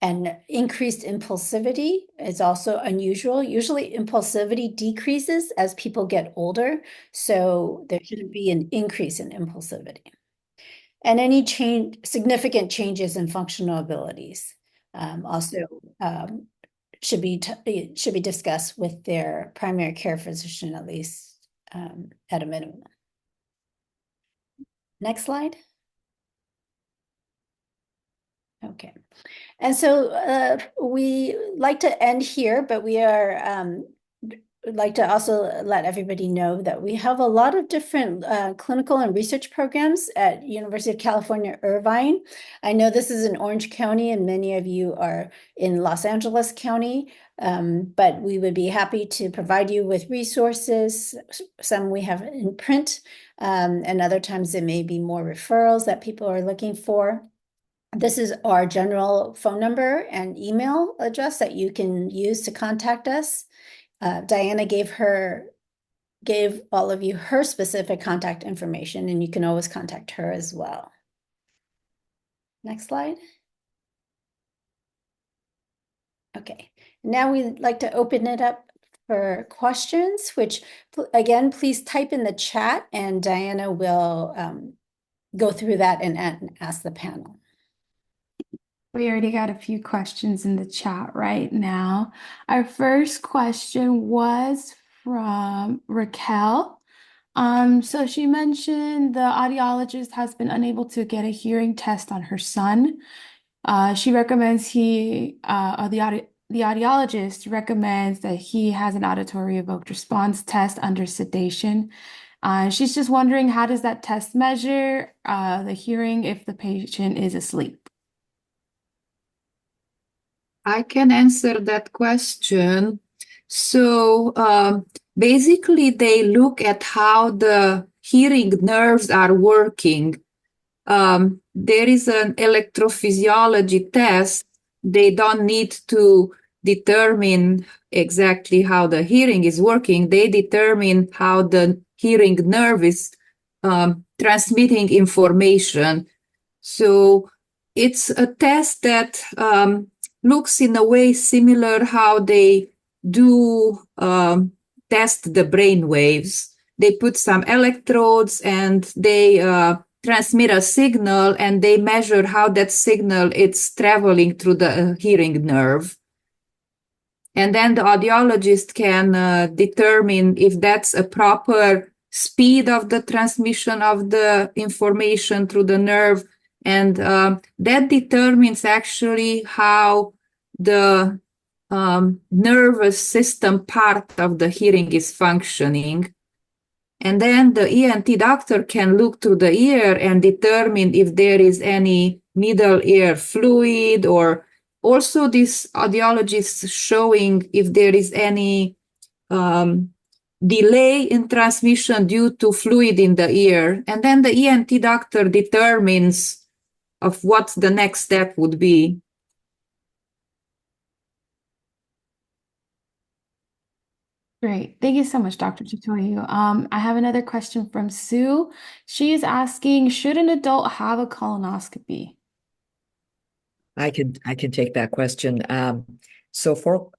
and increased impulsivity is also unusual. Usually impulsivity decreases as people get older, so there shouldn't be an increase in impulsivity. And any significant changes in functional abilities also should be discussed with their primary care physician, at least at a minimum. Next slide. Okay. And so we like to end here, but we are would like to also let everybody know that we have a lot of different clinical and research programs at University of California, Irvine. I know this is in Orange County and many of you are in Los Angeles County, but we would be happy to provide you with resources. Some we have in print, and other times it may be more referrals that people are looking for. This is our general phone number and email address that you can use to contact us. Diana gave all of you her specific contact information, and you can always contact her as well. Next slide. Okay, now we'd like to open it up for questions, which again, please type in the chat and Diana will go through that and ask the panel. We already got a few questions in the chat right now. Our first question was from Raquel. So she mentioned the audiologist has been unable to get a hearing test on her son. She recommends the audiologist recommends that he has an auditory evoked response test under sedation. She's just wondering, how does that test measure the hearing if the patient is asleep? I can answer that question. So basically, they look at how the hearing nerves are working. There is an electrophysiology test. They don't need to determine exactly how the hearing is working. They determine how the hearing nerve is transmitting information. So it's a test that looks in a way similar how they do test the brain waves. They put some electrodes and they transmit a signal, and they measure how that signal is traveling through the hearing nerve. And then the audiologist can determine if that's a proper speed of the transmission of the information through the nerve. And that determines actually how the nervous system part of the hearing is functioning. And then the ENT doctor can look through the ear and determine if there is any middle ear fluid, or also this audiologist showing if there is any delay in transmission due to fluid in the ear. And then the ENT doctor determines of what the next step would be. Great. Thank you so much, Dr. Chitoyu. I have another question from Sue. She is asking, should an adult have a colonoscopy? I can take that question. So for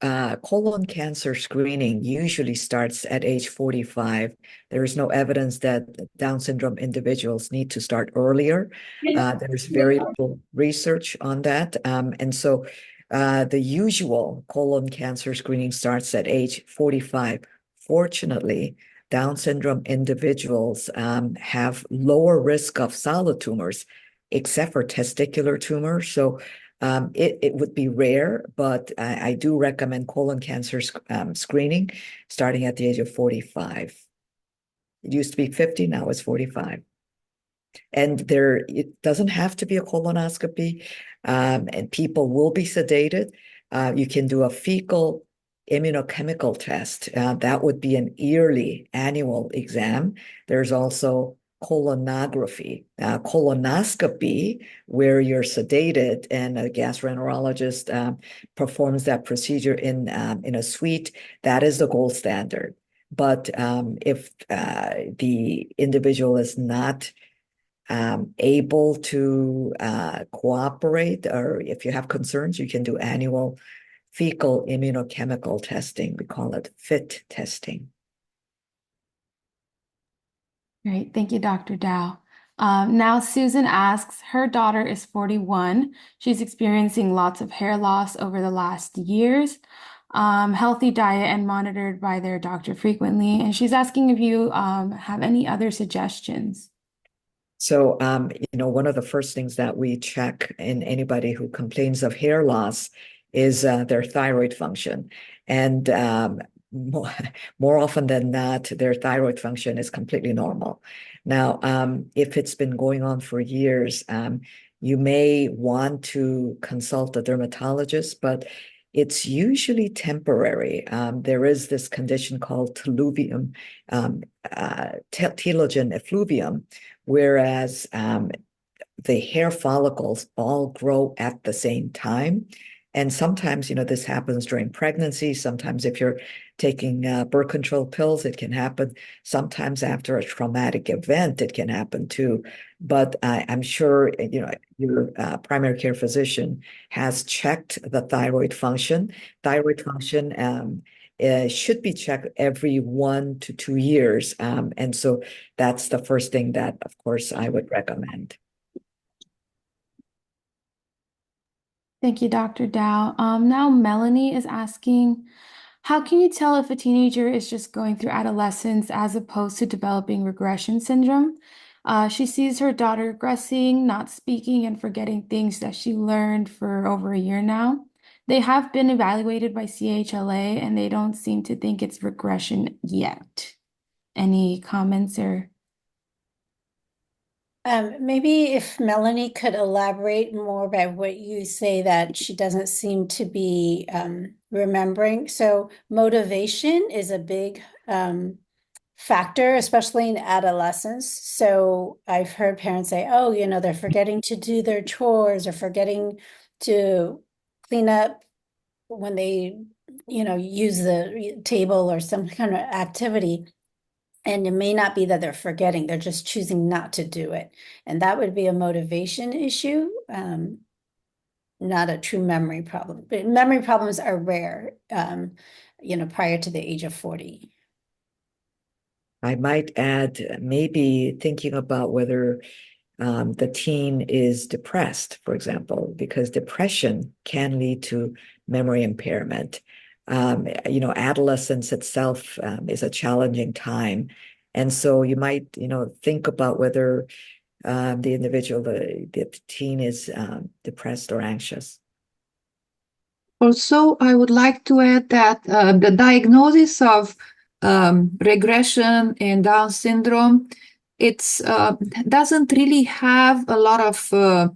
colon cancer screening usually starts at age 45. There is no evidence that Down syndrome individuals need to start earlier. There's very little research on that. And so the usual colon cancer screening starts at age 45. Fortunately, Down syndrome individuals have lower risk of solid tumors, except for testicular tumors. So it would be rare, but I do recommend colon cancer screening starting at the age of 45. It used to be 50, now it's 45. And it doesn't have to be a colonoscopy, and people will be sedated. You can do a fecal immunochemical test. That would be an yearly annual exam. There's also colonography, colonoscopy, where you're sedated and a gastroenterologist performs that procedure in a suite. That is the gold standard. But if the individual is not able to cooperate, or if you have concerns, you can do annual fecal immunochemical testing. We call it FIT testing. Great. Thank you, Dr. Dow. Now Susan asks, her daughter is 41. She's experiencing lots of hair loss over the last years, healthy diet, and monitored by their doctor frequently. And she's asking if you have any other suggestions. So, one of the first things that we check in anybody who complains of hair loss is their thyroid function. And more often than not, their thyroid function is completely normal. Now, if it's been going on for years, you may want to consult a dermatologist, but it's usually temporary. There is this condition called telogen effluvium, whereas the hair follicles all grow at the same time. And sometimes, this happens during pregnancy. Sometimes if you're taking birth control pills, it can happen. Sometimes after a traumatic event, it can happen too. But I'm sure, your primary care physician has checked the thyroid function. Thyroid function should be checked every 1 to 2 years. And so that's the first thing that, of course, I would recommend. Thank you, Dr. Dow. Now Melanie is asking, how can you tell if a teenager is just going through adolescence as opposed to developing regression syndrome? She sees her daughter regressing, not speaking, and forgetting things that she learned for over a year now. They have been evaluated by CHLA, and they don't seem to think it's regression yet. Any comments or? Maybe if Melanie could elaborate more about what you say that she doesn't seem to be remembering. So motivation is a big factor, especially in adolescence. So I've heard parents say, oh, they're forgetting to do their chores or forgetting to clean up when they, use the table or some kind of activity. And it may not be that they're forgetting, they're just choosing not to do it. And that would be a motivation issue. not a true memory problem. But memory problems are rare, prior to the age of 40. I might add, maybe thinking about whether the teen is depressed, for example, because depression can lead to memory impairment. Adolescence itself is a challenging time. And so you might, think about whether the individual, the teen is depressed or anxious. Also, I would like to add that the diagnosis of regression in Down syndrome, it's doesn't really have a lot of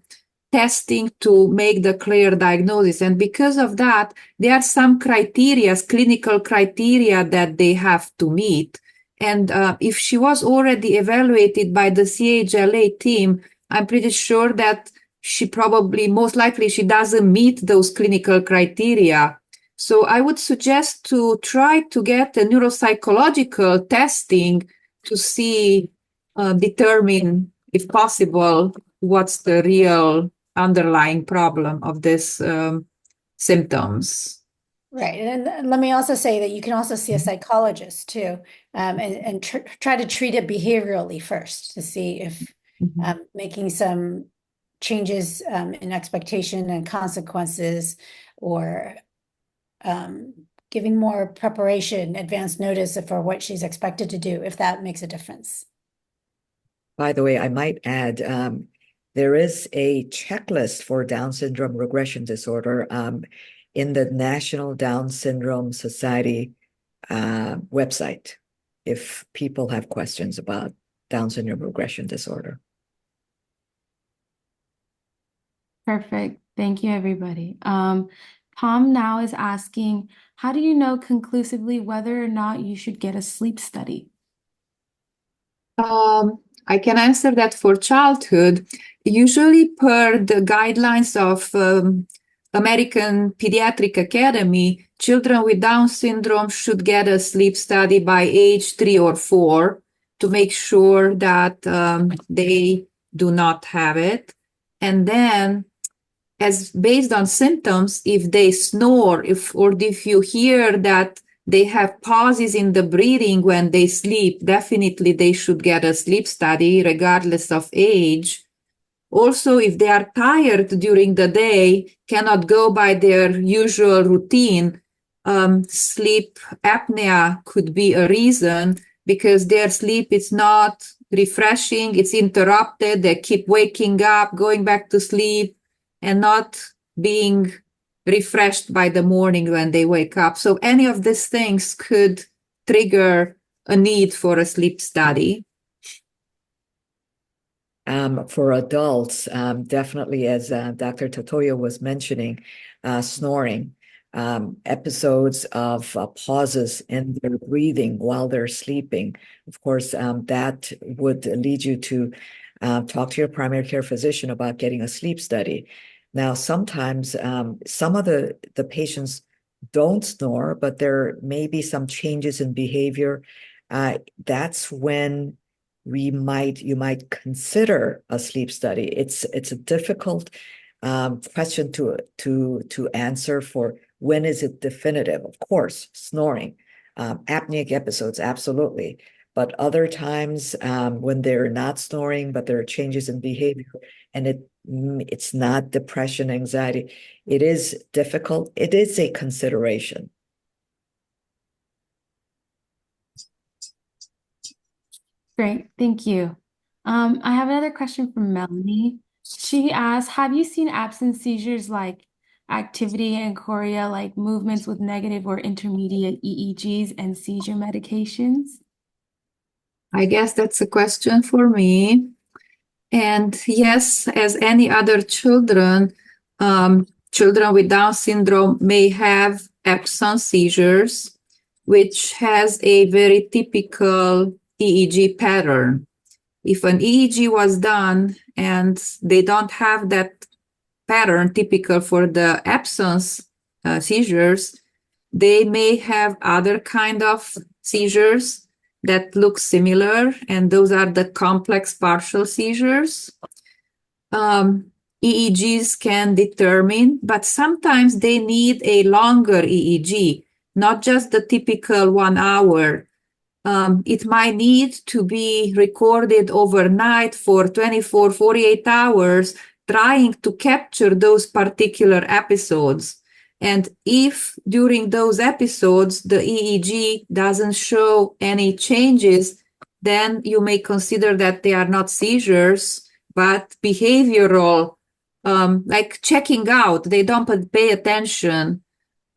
testing to make the clear diagnosis. And because of that, there are some criteria, clinical criteria that they have to meet. And if she was already evaluated by the CHLA team, I'm pretty sure that she probably, most likely, she doesn't meet those clinical criteria. So I would suggest to try to get a neuropsychological testing to see, determine, if possible, what's the real underlying problem of this symptoms. Right. And let me also say that you can also see a psychologist too, and try to treat it behaviorally first to see if making some changes in expectation and consequences, or giving more preparation, advance notice for what she's expected to do, if that makes a difference. By the way, I might add, there is a checklist for Down syndrome regression disorder in the National Down Syndrome Society website, if people have questions about Down syndrome regression disorder. Perfect. Thank you, everybody. Tom now is asking, how do you know conclusively whether or not you should get a sleep study? I can answer that for childhood. Usually, per the guidelines of American Pediatric Academy, children with Down syndrome should get a sleep study by age 3 or 4 to make sure that they do not have it. And then, as based on symptoms, if they snore, if you hear that they have pauses in the breathing when they sleep, definitely they should get a sleep study regardless of age. Also, if they are tired during the day, cannot go by their usual routine, sleep apnea could be a reason, because their sleep is not refreshing, it's interrupted, they keep waking up, going back to sleep, and not being refreshed by the morning when they wake up. So any of these things could trigger a need for a sleep study. For adults, definitely, as Dr. Totoyo was mentioning, snoring, episodes of pauses in their breathing while they're sleeping. Of course, that would lead you to talk to your primary care physician about getting a sleep study. Now, sometimes some of the patients don't snore, but there may be some changes in behavior. That's when you might consider a sleep study. It's a difficult question to answer for when is it definitive. Of course, snoring, apneic episodes, absolutely. But other times when they're not snoring, but there are changes in behavior, and it's not depression, anxiety, it is difficult. It is a consideration. Great, thank you. I have another question from Melanie. She asked, have you seen absence seizures like activity and chorea, like movements with negative or intermediate EEGs and seizure medications? I guess that's a question for me. And yes, as any other children, children with Down syndrome may have absence seizures, which has a very typical EEG pattern. If an EEG was done and they don't have that pattern typical for the absence seizures, they may have other kind of seizures that look similar, and those are the complex partial seizures. EEGs can determine, but sometimes they need a longer EEG, not just the typical 1 hour. It might need to be recorded overnight for 24, 48 hours, trying to capture those particular episodes. And if during those episodes the EEG doesn't show any changes, then you may consider that they are not seizures, but behavioral, like checking out. They don't pay attention.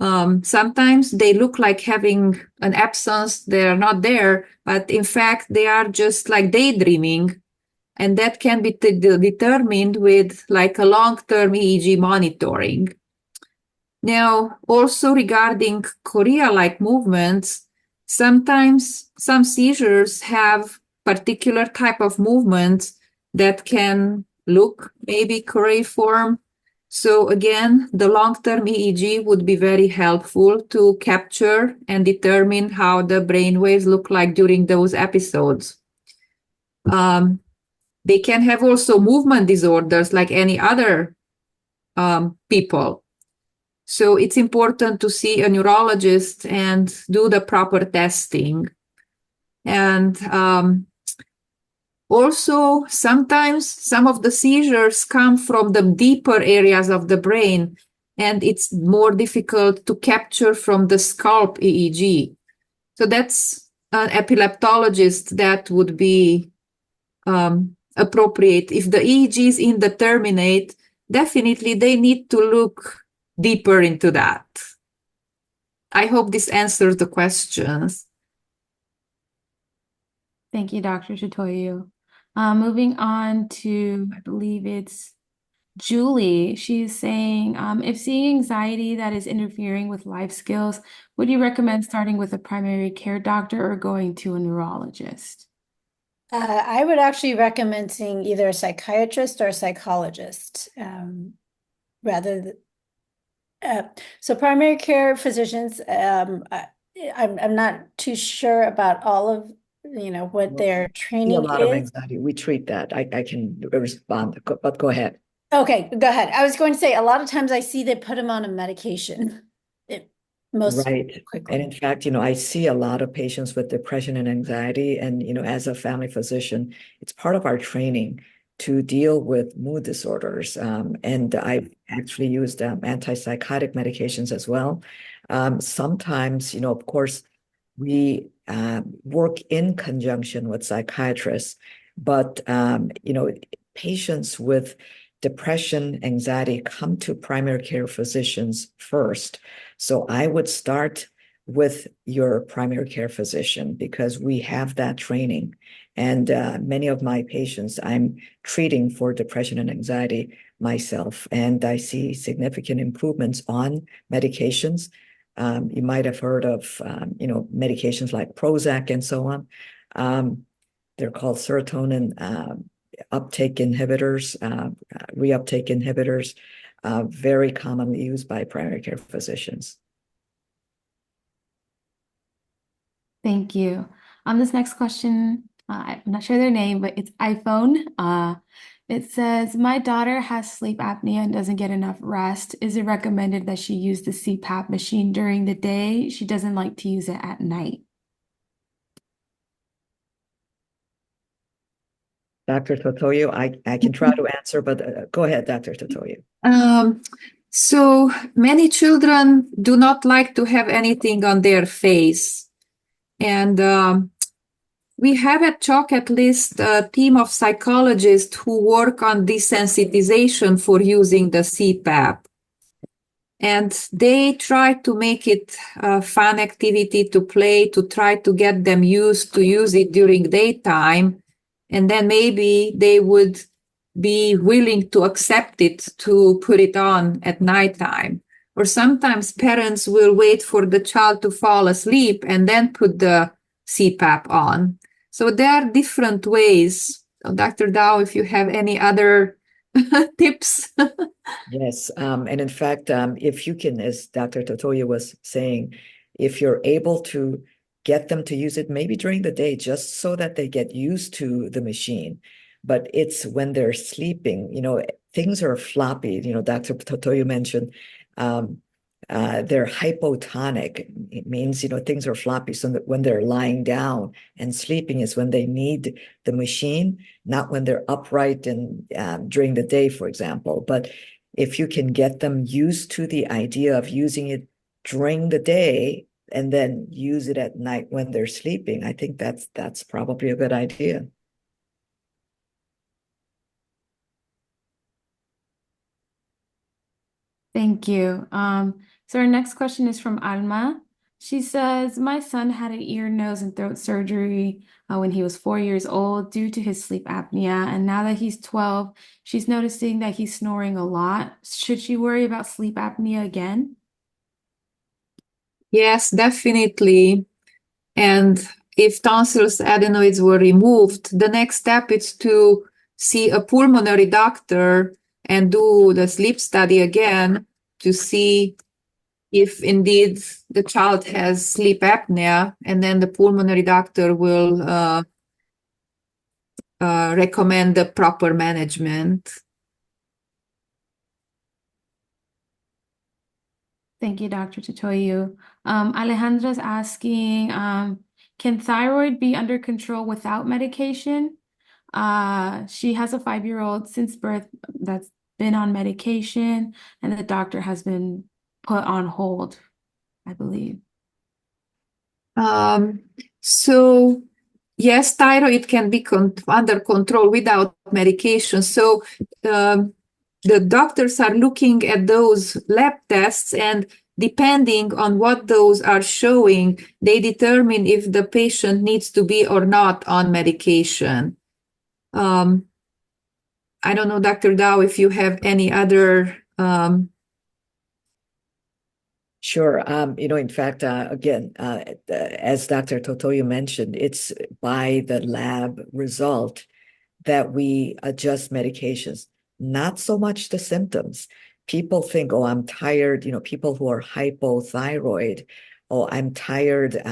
Sometimes they look like having an absence, they're not there, but in fact, they are just like daydreaming. And that can be determined with like a long-term EEG monitoring. Now, also regarding chorea-like movements, sometimes some seizures have particular type of movements that can look maybe choreiform. So again, the long-term EEG would be very helpful to capture and determine how the brain waves look like during those episodes. They can have also movement disorders like any other people. So it's important to see a neurologist and do the proper testing. And also, sometimes some of the seizures come from the deeper areas of the brain, and it's more difficult to capture from the scalp EEG. So that's an epileptologist that would be appropriate. If the EEG is indeterminate, definitely they need to look deeper into that. I hope this answers the questions. Thank you, Dr. Chitoyu. Moving on to, I believe it's Julie. She's saying, if seeing anxiety that is interfering with life skills, would you recommend starting with a primary care doctor or going to a neurologist? I would actually recommend seeing either a psychiatrist or a psychologist rather than. So primary care physicians, I'm not too sure about all of what their training A lot of is. anxiety. We treat that. I can respond, but go ahead. Okay, go ahead. I was going to say a lot of times I see they put them on a medication. Right. Quickly. And in fact, I see a lot of patients with depression and anxiety. And, as a family physician, it's part of our training to deal with mood disorders. And I've actually used antipsychotic medications as well. Sometimes, of course, we work in conjunction with psychiatrists, but, patients with depression, anxiety come to primary care physicians first. So I would start with your primary care physician because we have that training. And many of my patients I'm treating for depression and anxiety myself, and I see significant improvements on medications. You might have heard of, medications like Prozac and so on. They're called serotonin uptake inhibitors, reuptake inhibitors, very commonly used by primary care physicians. Thank you. This next question, I'm not sure their name, but it's iPhone. It says, my daughter has sleep apnea and doesn't get enough rest. Is it recommended that she use the CPAP machine during the day? She doesn't like to use it at night. Dr. Totoyo, I can try to answer, but go ahead, Dr. Totoyo. So many children do not like to have anything on their face. And we have at CHOC at least a team of psychologists who work on desensitization for using the CPAP. And they try to make it a fun activity to play, to try to get them used to use it during daytime. And then maybe they would be willing to accept it to put it on at nighttime. Or sometimes parents will wait for the child to fall asleep and then put the CPAP on. So there are different ways. So Dr. Dow, if you have any other tips. Yes, and in fact, if you can, as Dr. Totoyo was saying, if you're able to get them to use it maybe during the day, just so that they get used to the machine. But it's when they're sleeping, things are floppy. Dr. Totoyo mentioned they're hypotonic. It means, things are floppy. So that when they're lying down and sleeping is when they need the machine, not when they're upright and during the day, for example. But if you can get them used to the idea of using it during the day and then use it at night when they're sleeping, I think that's probably a good idea. Thank you. So our next question is from Alma. She says, my son had an ear, nose, and throat surgery when he was 4 years old due to his sleep apnea. And now that he's 12, she's noticing that he's snoring a lot. Should she worry about sleep apnea again? Yes, definitely. And if tonsils adenoids were removed, the next step is to see a pulmonary doctor and do the sleep study again to see if indeed the child has sleep apnea, and then the pulmonary doctor will recommend the proper management. Thank you, Dr. Totoyu. Alejandra's asking, can thyroid be under control without medication? She has a 5-year-old since birth that's been on medication, and the doctor has been put on hold, I believe. So yes, thyroid can be under control without medication. So the doctors are looking at those lab tests, and depending on what those are showing, they determine if the patient needs to be or not on medication. I don't know, Dr. Dow, if you have any other Sure. In fact, again, as Dr. Totoyo mentioned, it's by the lab result that we adjust medications, not so much the symptoms. People think, oh, I'm tired. People who are hypothyroid, oh, I'm tired.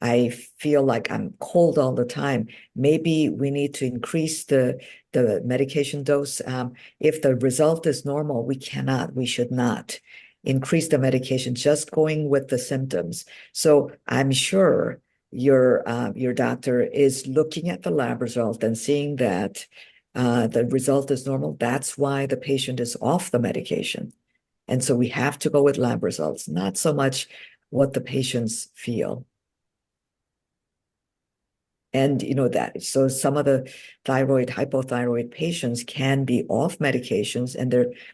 I feel like I'm cold all the time. Maybe we need to increase the medication dose. If the result is normal, we should not increase the medication, just going with the symptoms. So I'm sure your doctor is looking at the lab result and seeing that the result is normal. That's why the patient is off the medication. And so we have to go with lab results, not so much what the patients feel. And so some of the hypothyroid patients can be off medications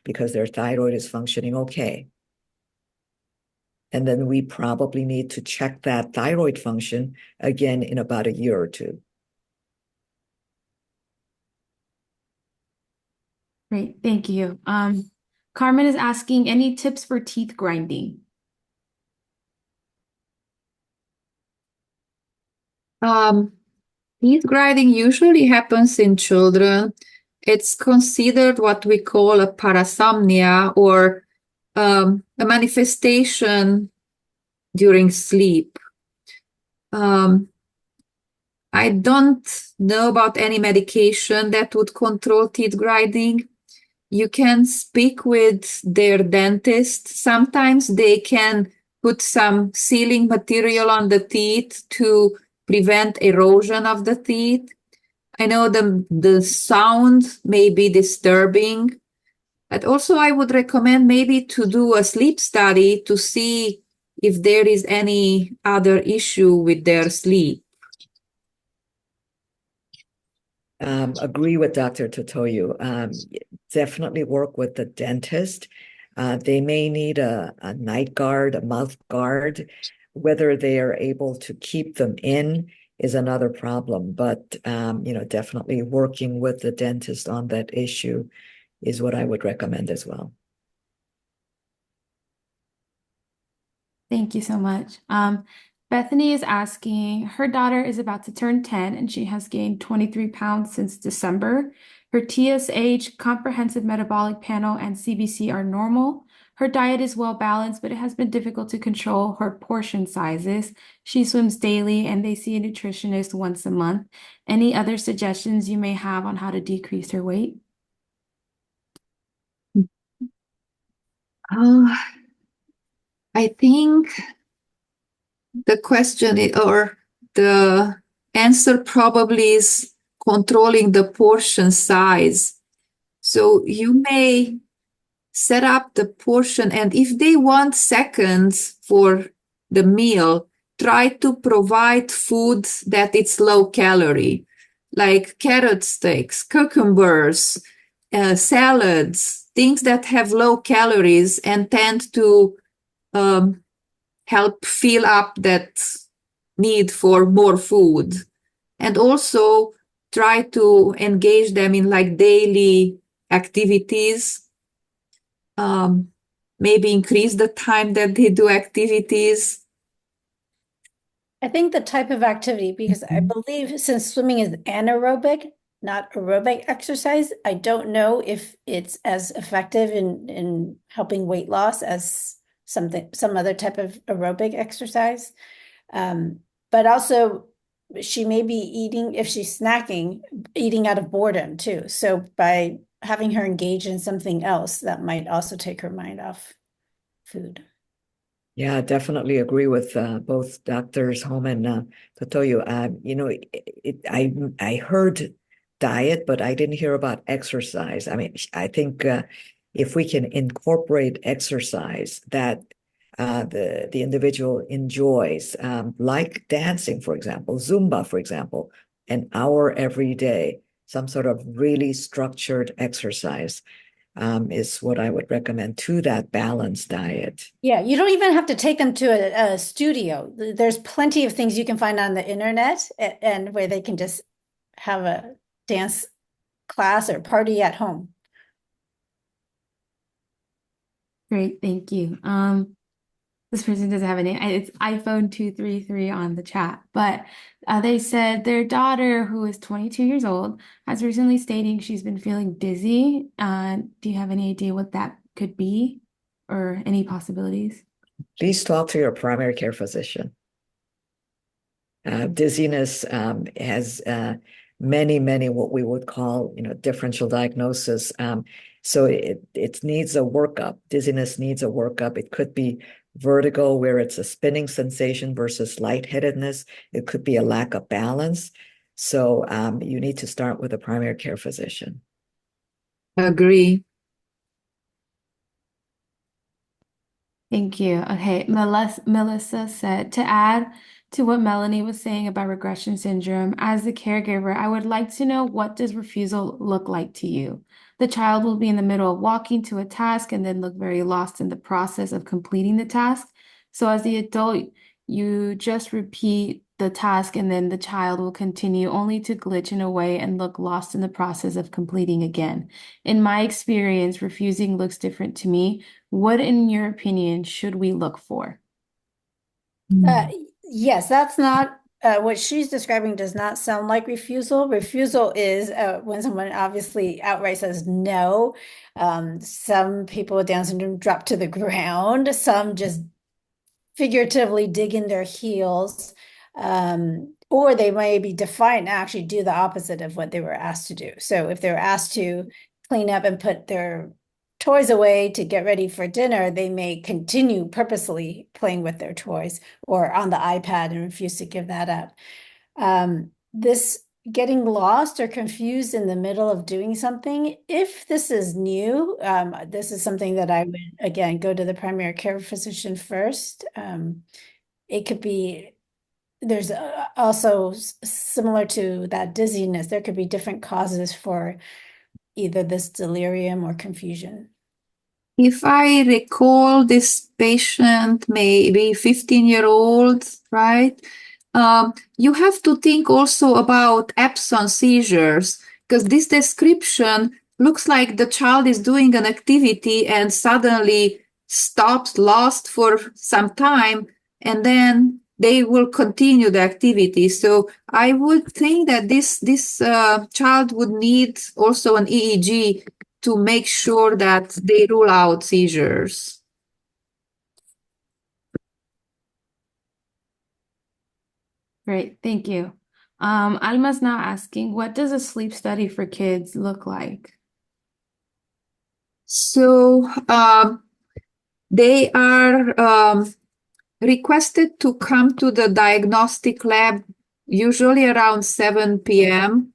because their thyroid is functioning okay. And then we probably need to check that thyroid function again in about a year or two. Great, thank you. Carmen is asking, any tips for teeth grinding? Teeth grinding usually happens in children. It's considered what we call a parasomnia, or a manifestation during sleep. I don't know about any medication that would control teeth grinding. You can speak with their dentist. Sometimes they can put some sealing material on the teeth to prevent erosion of the teeth. I know the sound may be disturbing, but also I would recommend maybe to do a sleep study to see if there is any other issue with their sleep. Agree with Dr. Totoyo. Definitely work with the dentist. They may need a night guard, a mouth guard. Whether they are able to keep them in is another problem. But definitely working with the dentist on that issue is what I would recommend as well. Thank you so much. Bethany is asking, her daughter is about to turn 10 and she has gained 23 pounds since December. Her TSH, comprehensive metabolic panel, and CBC are normal. Her diet is well balanced, but it has been difficult to control her portion sizes. She swims daily and they see a nutritionist once a month. Any other suggestions you may have on how to decrease her weight? Uh, I think the question or the answer probably is controlling the portion size. So you may set up the portion, and if they want seconds for the meal, try to provide food that it's low calorie, like carrot sticks, cucumbers, salads, things that have low calories and tend to um, help fill up that need for more food. And also try to engage them in like daily activities, maybe increase the time that they do activities. I think the type of activity, because I believe since swimming is anaerobic, not aerobic exercise, I don't know if it's as effective in helping weight loss as some other type of aerobic exercise. But also she may be eating, if she's snacking, eating out of boredom too. So by having her engage in something else, that might also take her mind off food. Yeah, I definitely agree with both Doctors Hom and Totoyo. I heard diet, but I didn't hear about exercise. I mean, I think if we can incorporate exercise that the individual enjoys, like dancing, for example, Zumba, for example, an hour every day, some sort of really structured exercise, is what I would recommend to that balanced diet. Yeah, you don't even have to take them to a studio. There's plenty of things you can find on the internet and where they can just have a dance class or party at home. Great, thank you. This person doesn't have a name. It's iPhone 233 on the chat, but they said their daughter, who is 22 years old, has recently stating she's been feeling dizzy. Do you have any idea what that could be or any possibilities? Please talk to your primary care physician. Dizziness has many what we would call, differential diagnosis. So it needs a workup. Dizziness needs a workup. It could be vertigo, where it's a spinning sensation versus lightheadedness. It could be a lack of balance. So you need to start with a primary care physician. Agree. Thank you. Okay, Melissa said, to add to what Melanie was saying about regression syndrome, as the caregiver, I would like to know, what does refusal look like to you? The child will be in the middle of walking to a task and then look very lost in the process of completing the task. So as the adult, you just repeat the task and then the child will continue only to glitch in a way and look lost in the process of completing again. In my experience, refusing looks different to me. What, in your opinion, should we look for? Yes, that's not what she's describing does not sound like refusal. Refusal is when someone obviously outright says no. Some people with Down syndrome drop to the ground. Some just figuratively dig in their heels. Or they may be defiant and actually do the opposite of what they were asked to do. So if they were asked to clean up and put their toys away to get ready for dinner, they may continue purposely playing with their toys or on the iPad and refuse to give that up. This getting lost or confused in the middle of doing something, if this is new, this is something that I would, again, go to the primary care physician first. It could be, there's also similar to that dizziness, there could be different causes for either this delirium or confusion. If I recall, this patient may be 15-year-old, right? You have to think also about absence seizures, because this description looks like the child is doing an activity and suddenly stops, lost for some time, and then they will continue the activity. So I would think that this child would need also an EEG to make sure that they rule out seizures. Great, thank you. Alma's now asking, what does a sleep study for kids look like? So They are requested to come to the diagnostic lab usually around 7 p.m.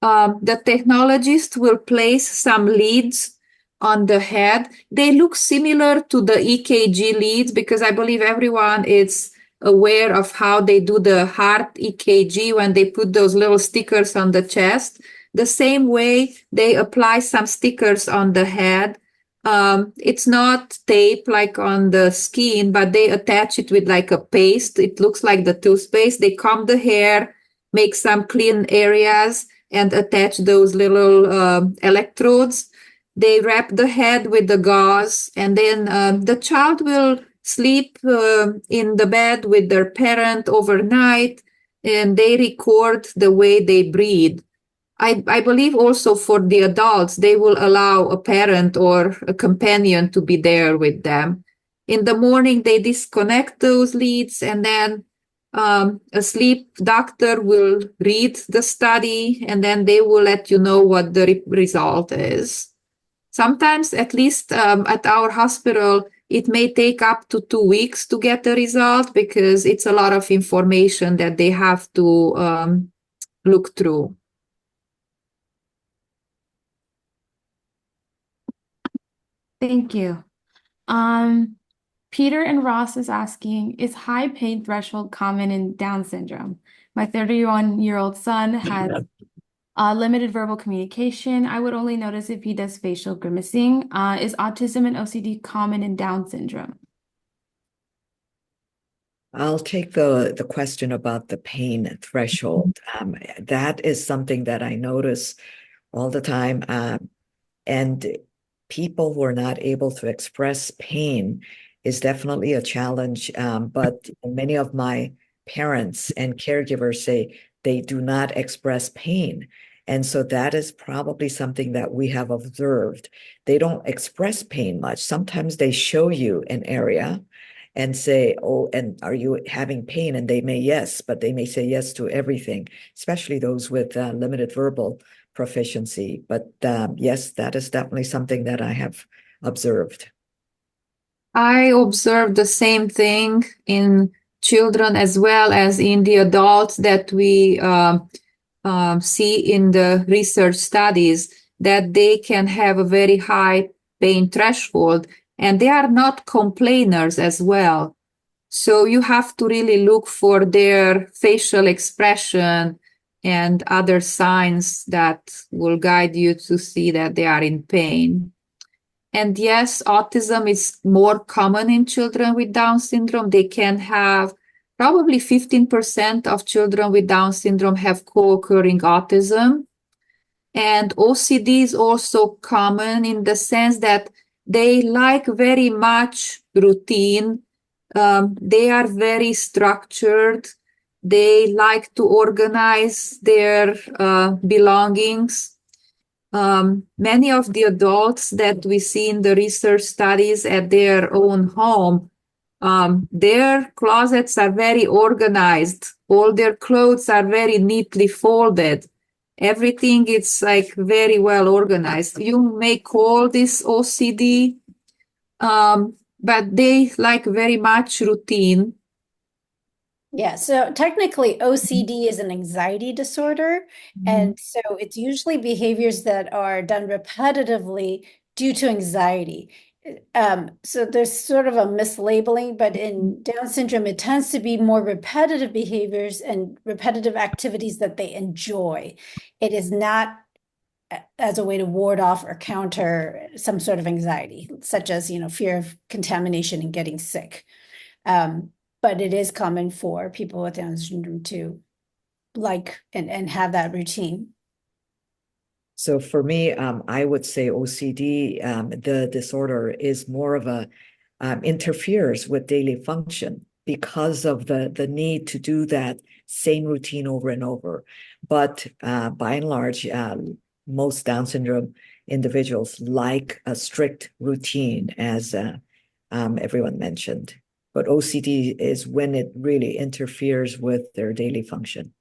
The technologist will place some leads on the head. They look similar to the EKG leads because I believe everyone is aware of how they do the heart EKG when they put those little stickers on the chest. The same way they apply some stickers on the head. It's not tape like on the skin, but they attach it with like a paste. It looks like the toothpaste. They comb the hair, make some clean areas, and attach those little electrodes. They wrap the head with the gauze, and then the child will sleep in the bed with their parent overnight, and they record the way they breathe. I believe also for the adults, they will allow a parent or a companion to be there with them. In the morning, they disconnect those leads, and then a sleep doctor will read the study, and then they will let you know what the result is. Sometimes, at least at our hospital, it may take up to 2 weeks to get the result because it's a lot of information that they have to look through. Thank you. Peter and Ross is asking, is high pain threshold common in Down syndrome? My 31-year-old son has limited verbal communication. I would only notice if he does facial grimacing. Is autism and OCD common in Down syndrome? I'll take the question about the pain threshold. That is something that I notice all the time. And people who are not able to express pain is definitely a challenge. But many of my parents and caregivers say they do not express pain. And so that is probably something that we have observed. They don't express pain much. Sometimes they show you an area and say, oh, and are you having pain? And they may, yes, but they may say yes to everything, especially those with limited verbal proficiency. But yes, that is definitely something that I have observed. I observed the same thing in children as well as in the adults that we see in the research studies, that they can have a very high pain threshold and they are not complainers as well. So you have to really look for their facial expression and other signs that will guide you to see that they are in pain. And yes, autism is more common in children with Down syndrome. They can have probably 15% of children with Down syndrome have co-occurring autism. And OCD is also common in the sense that they like very much routine. They are very structured. They like to organize their belongings. Many of the adults that we see in the research studies at their own home, their closets are very organized. All their clothes are very neatly folded. Everything is like very well organized. You may call this OCD, but they like very much routine. Yeah, so technically OCD is an anxiety disorder. And so it's usually behaviors that are done repetitively due to anxiety. So there's sort of a mislabeling, but in Down syndrome, it tends to be more repetitive behaviors and repetitive activities that they enjoy. It is not as a way to ward off or counter some sort of anxiety, such as, fear of contamination and getting sick. But it is common for people with Down syndrome to like and have that routine. So for me, I would say OCD, the disorder is more of a interferes with daily function because of the need to do that same routine over and over. But by and large, most Down syndrome individuals like a strict routine, as everyone mentioned. But OCD is when it really interferes with their daily function.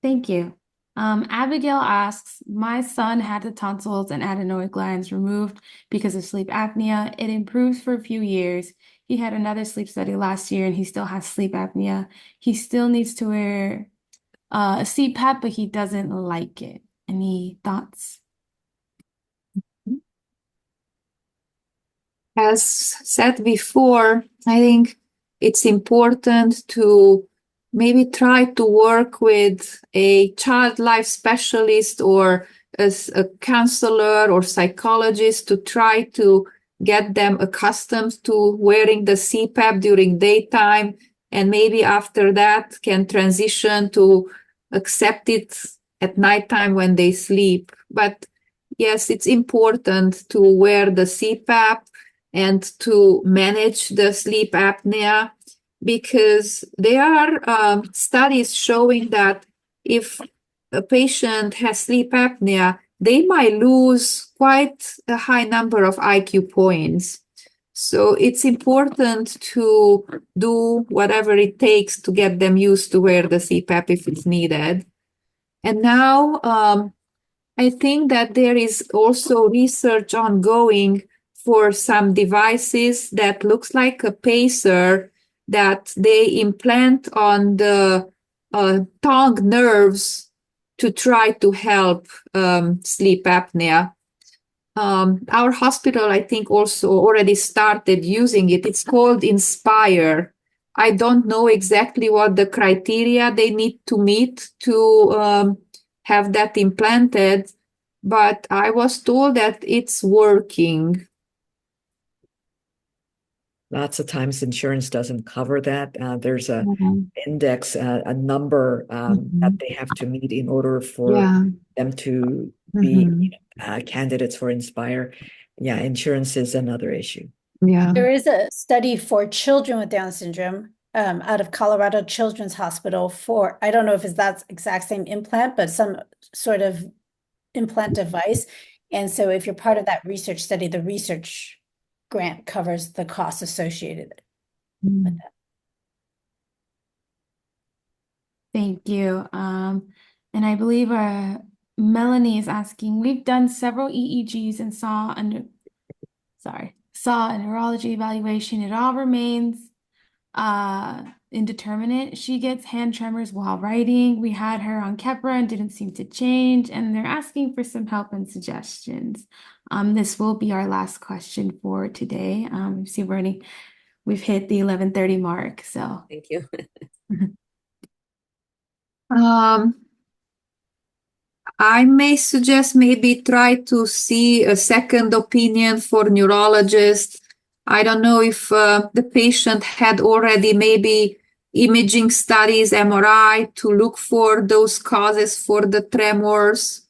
Thank you. Abigail asks, my son had the tonsils and adenoid glands removed because of sleep apnea. It improves for a few years. He had another sleep study last year and he still has sleep apnea. He still needs to wear a CPAP, but he doesn't like it. Any thoughts? As said before, I think it's important to maybe try to work with a child life specialist or as a counselor or psychologist to try to get them accustomed to wearing the CPAP during daytime, and maybe after that can transition to accept it at nighttime when they sleep. But yes, it's important to wear the CPAP and to manage the sleep apnea, because there are studies showing that if a patient has sleep apnea, they might lose quite a high number of IQ points. So it's important to do whatever it takes to get them used to wear the CPAP if it's needed. And now I think that there is also research ongoing for some devices that looks like a pacer that they implant on the tongue nerves to try to help sleep apnea. Our hospital, I think, also already started using it. It's called Inspire. I don't know exactly what the criteria they need to meet to have that implanted, but I was told that it's working. Lots of times insurance doesn't cover that. There's a Mhm. index, a number that they have to meet in order for Yeah. them to Mhm. be candidates for Inspire. Yeah, insurance is another issue. Yeah. There is a study for children with Down syndrome out of Colorado Children's Hospital for, I don't know if it's that exact same implant, but some sort of implant device. And so if you're part of that research study, the research grant covers the costs associated with that. Thank you. And I believe Melanie is asking, we've done several EEGs and saw a neurology evaluation. It all remains indeterminate. She gets hand tremors while writing. We had her on Keppra and didn't seem to change, and they're asking for some help and suggestions. This will be our last question for today. See, we've hit the 11:30 mark, so. Thank you. I may suggest maybe try to see a second opinion for neurologist. I don't know if the patient had already maybe imaging studies, MRI, to look for those causes for the tremors.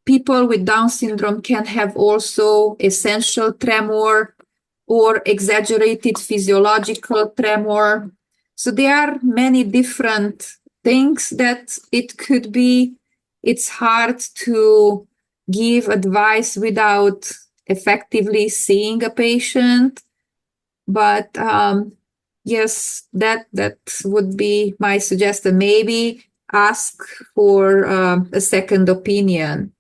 People with Down syndrome can have also essential tremor or exaggerated physiological tremor. So there are many different things that it could be. It's hard to give advice without effectively seeing a patient. But yes, that would be my suggestion. Maybe ask for a second opinion.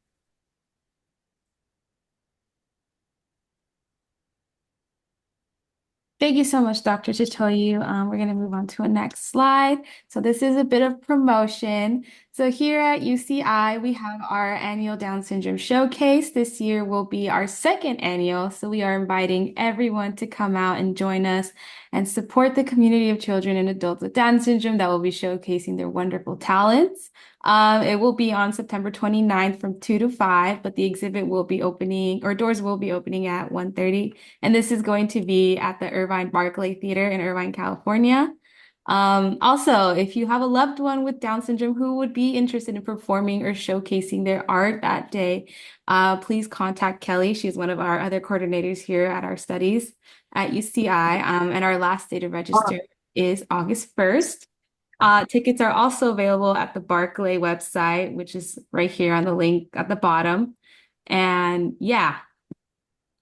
Thank you so much, Dr. Chitoyu. We're going to move on to a next slide. So this is a bit of promotion. So here at UCI, we have our annual Down syndrome showcase. This year will be our second annual. So we are inviting everyone to come out and join us and support the community of children and adults with Down syndrome that will be showcasing their wonderful talents. It will be on September 29th from 2 to 5, but the exhibit will be opening, or doors will be opening at 1:30. And this is going to be at the Irvine Barclay Theater in Irvine, California. Also, if you have a loved one with Down syndrome who would be interested in performing or showcasing their art that day, please contact Kelly. She's one of our other coordinators here at our studies at UCI. And our last day to register is August 1st. Tickets are also available at the Barclay website, which is right here on the link at the bottom. And yeah,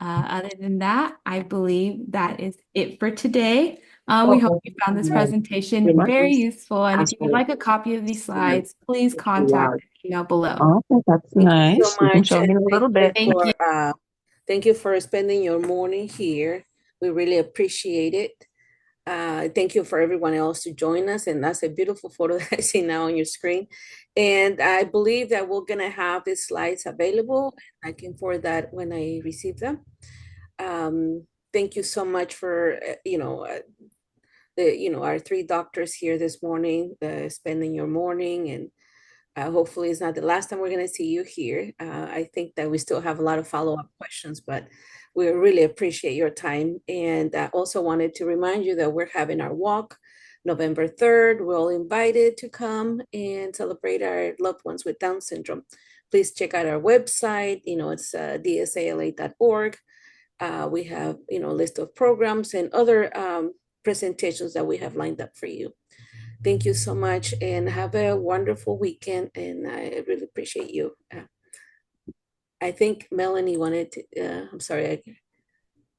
other than that, I believe that is it for today. We hope you found this presentation very useful. And if you would like a copy of these slides, please contact the email below. Okay, that's Thank you nice. so You can much. show me a And little bit. Thank you. Thank you for spending your morning here. We really appreciate it. Thank you for everyone else to join us. And that's a beautiful photo that I see now on your screen. And I believe that we're gonna have the slides available. I can forward that when I receive them. Thank you so much for, our three doctors here this morning, spending your morning, and hopefully it's not the last time we're going to see you here. I think that we still have a lot of follow-up questions, but we really appreciate your time. And I also wanted to remind you that we're having our walk November 3rd. We're all invited to come and celebrate our loved ones with Down syndrome. Please check out our website. It's dsala.org. We have, a list of programs and other presentations that we have lined up for you. Thank you so much and have a wonderful weekend. And I really appreciate you. I think Melanie wanted to, I'm sorry, I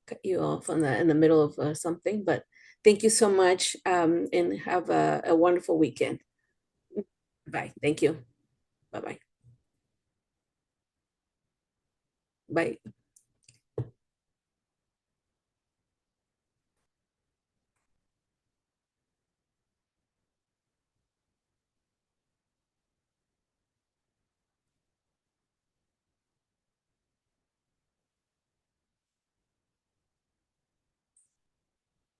cut you off in the middle of something, but thank you so much and have a wonderful weekend. Bye. Thank you. Bye-bye. Bye.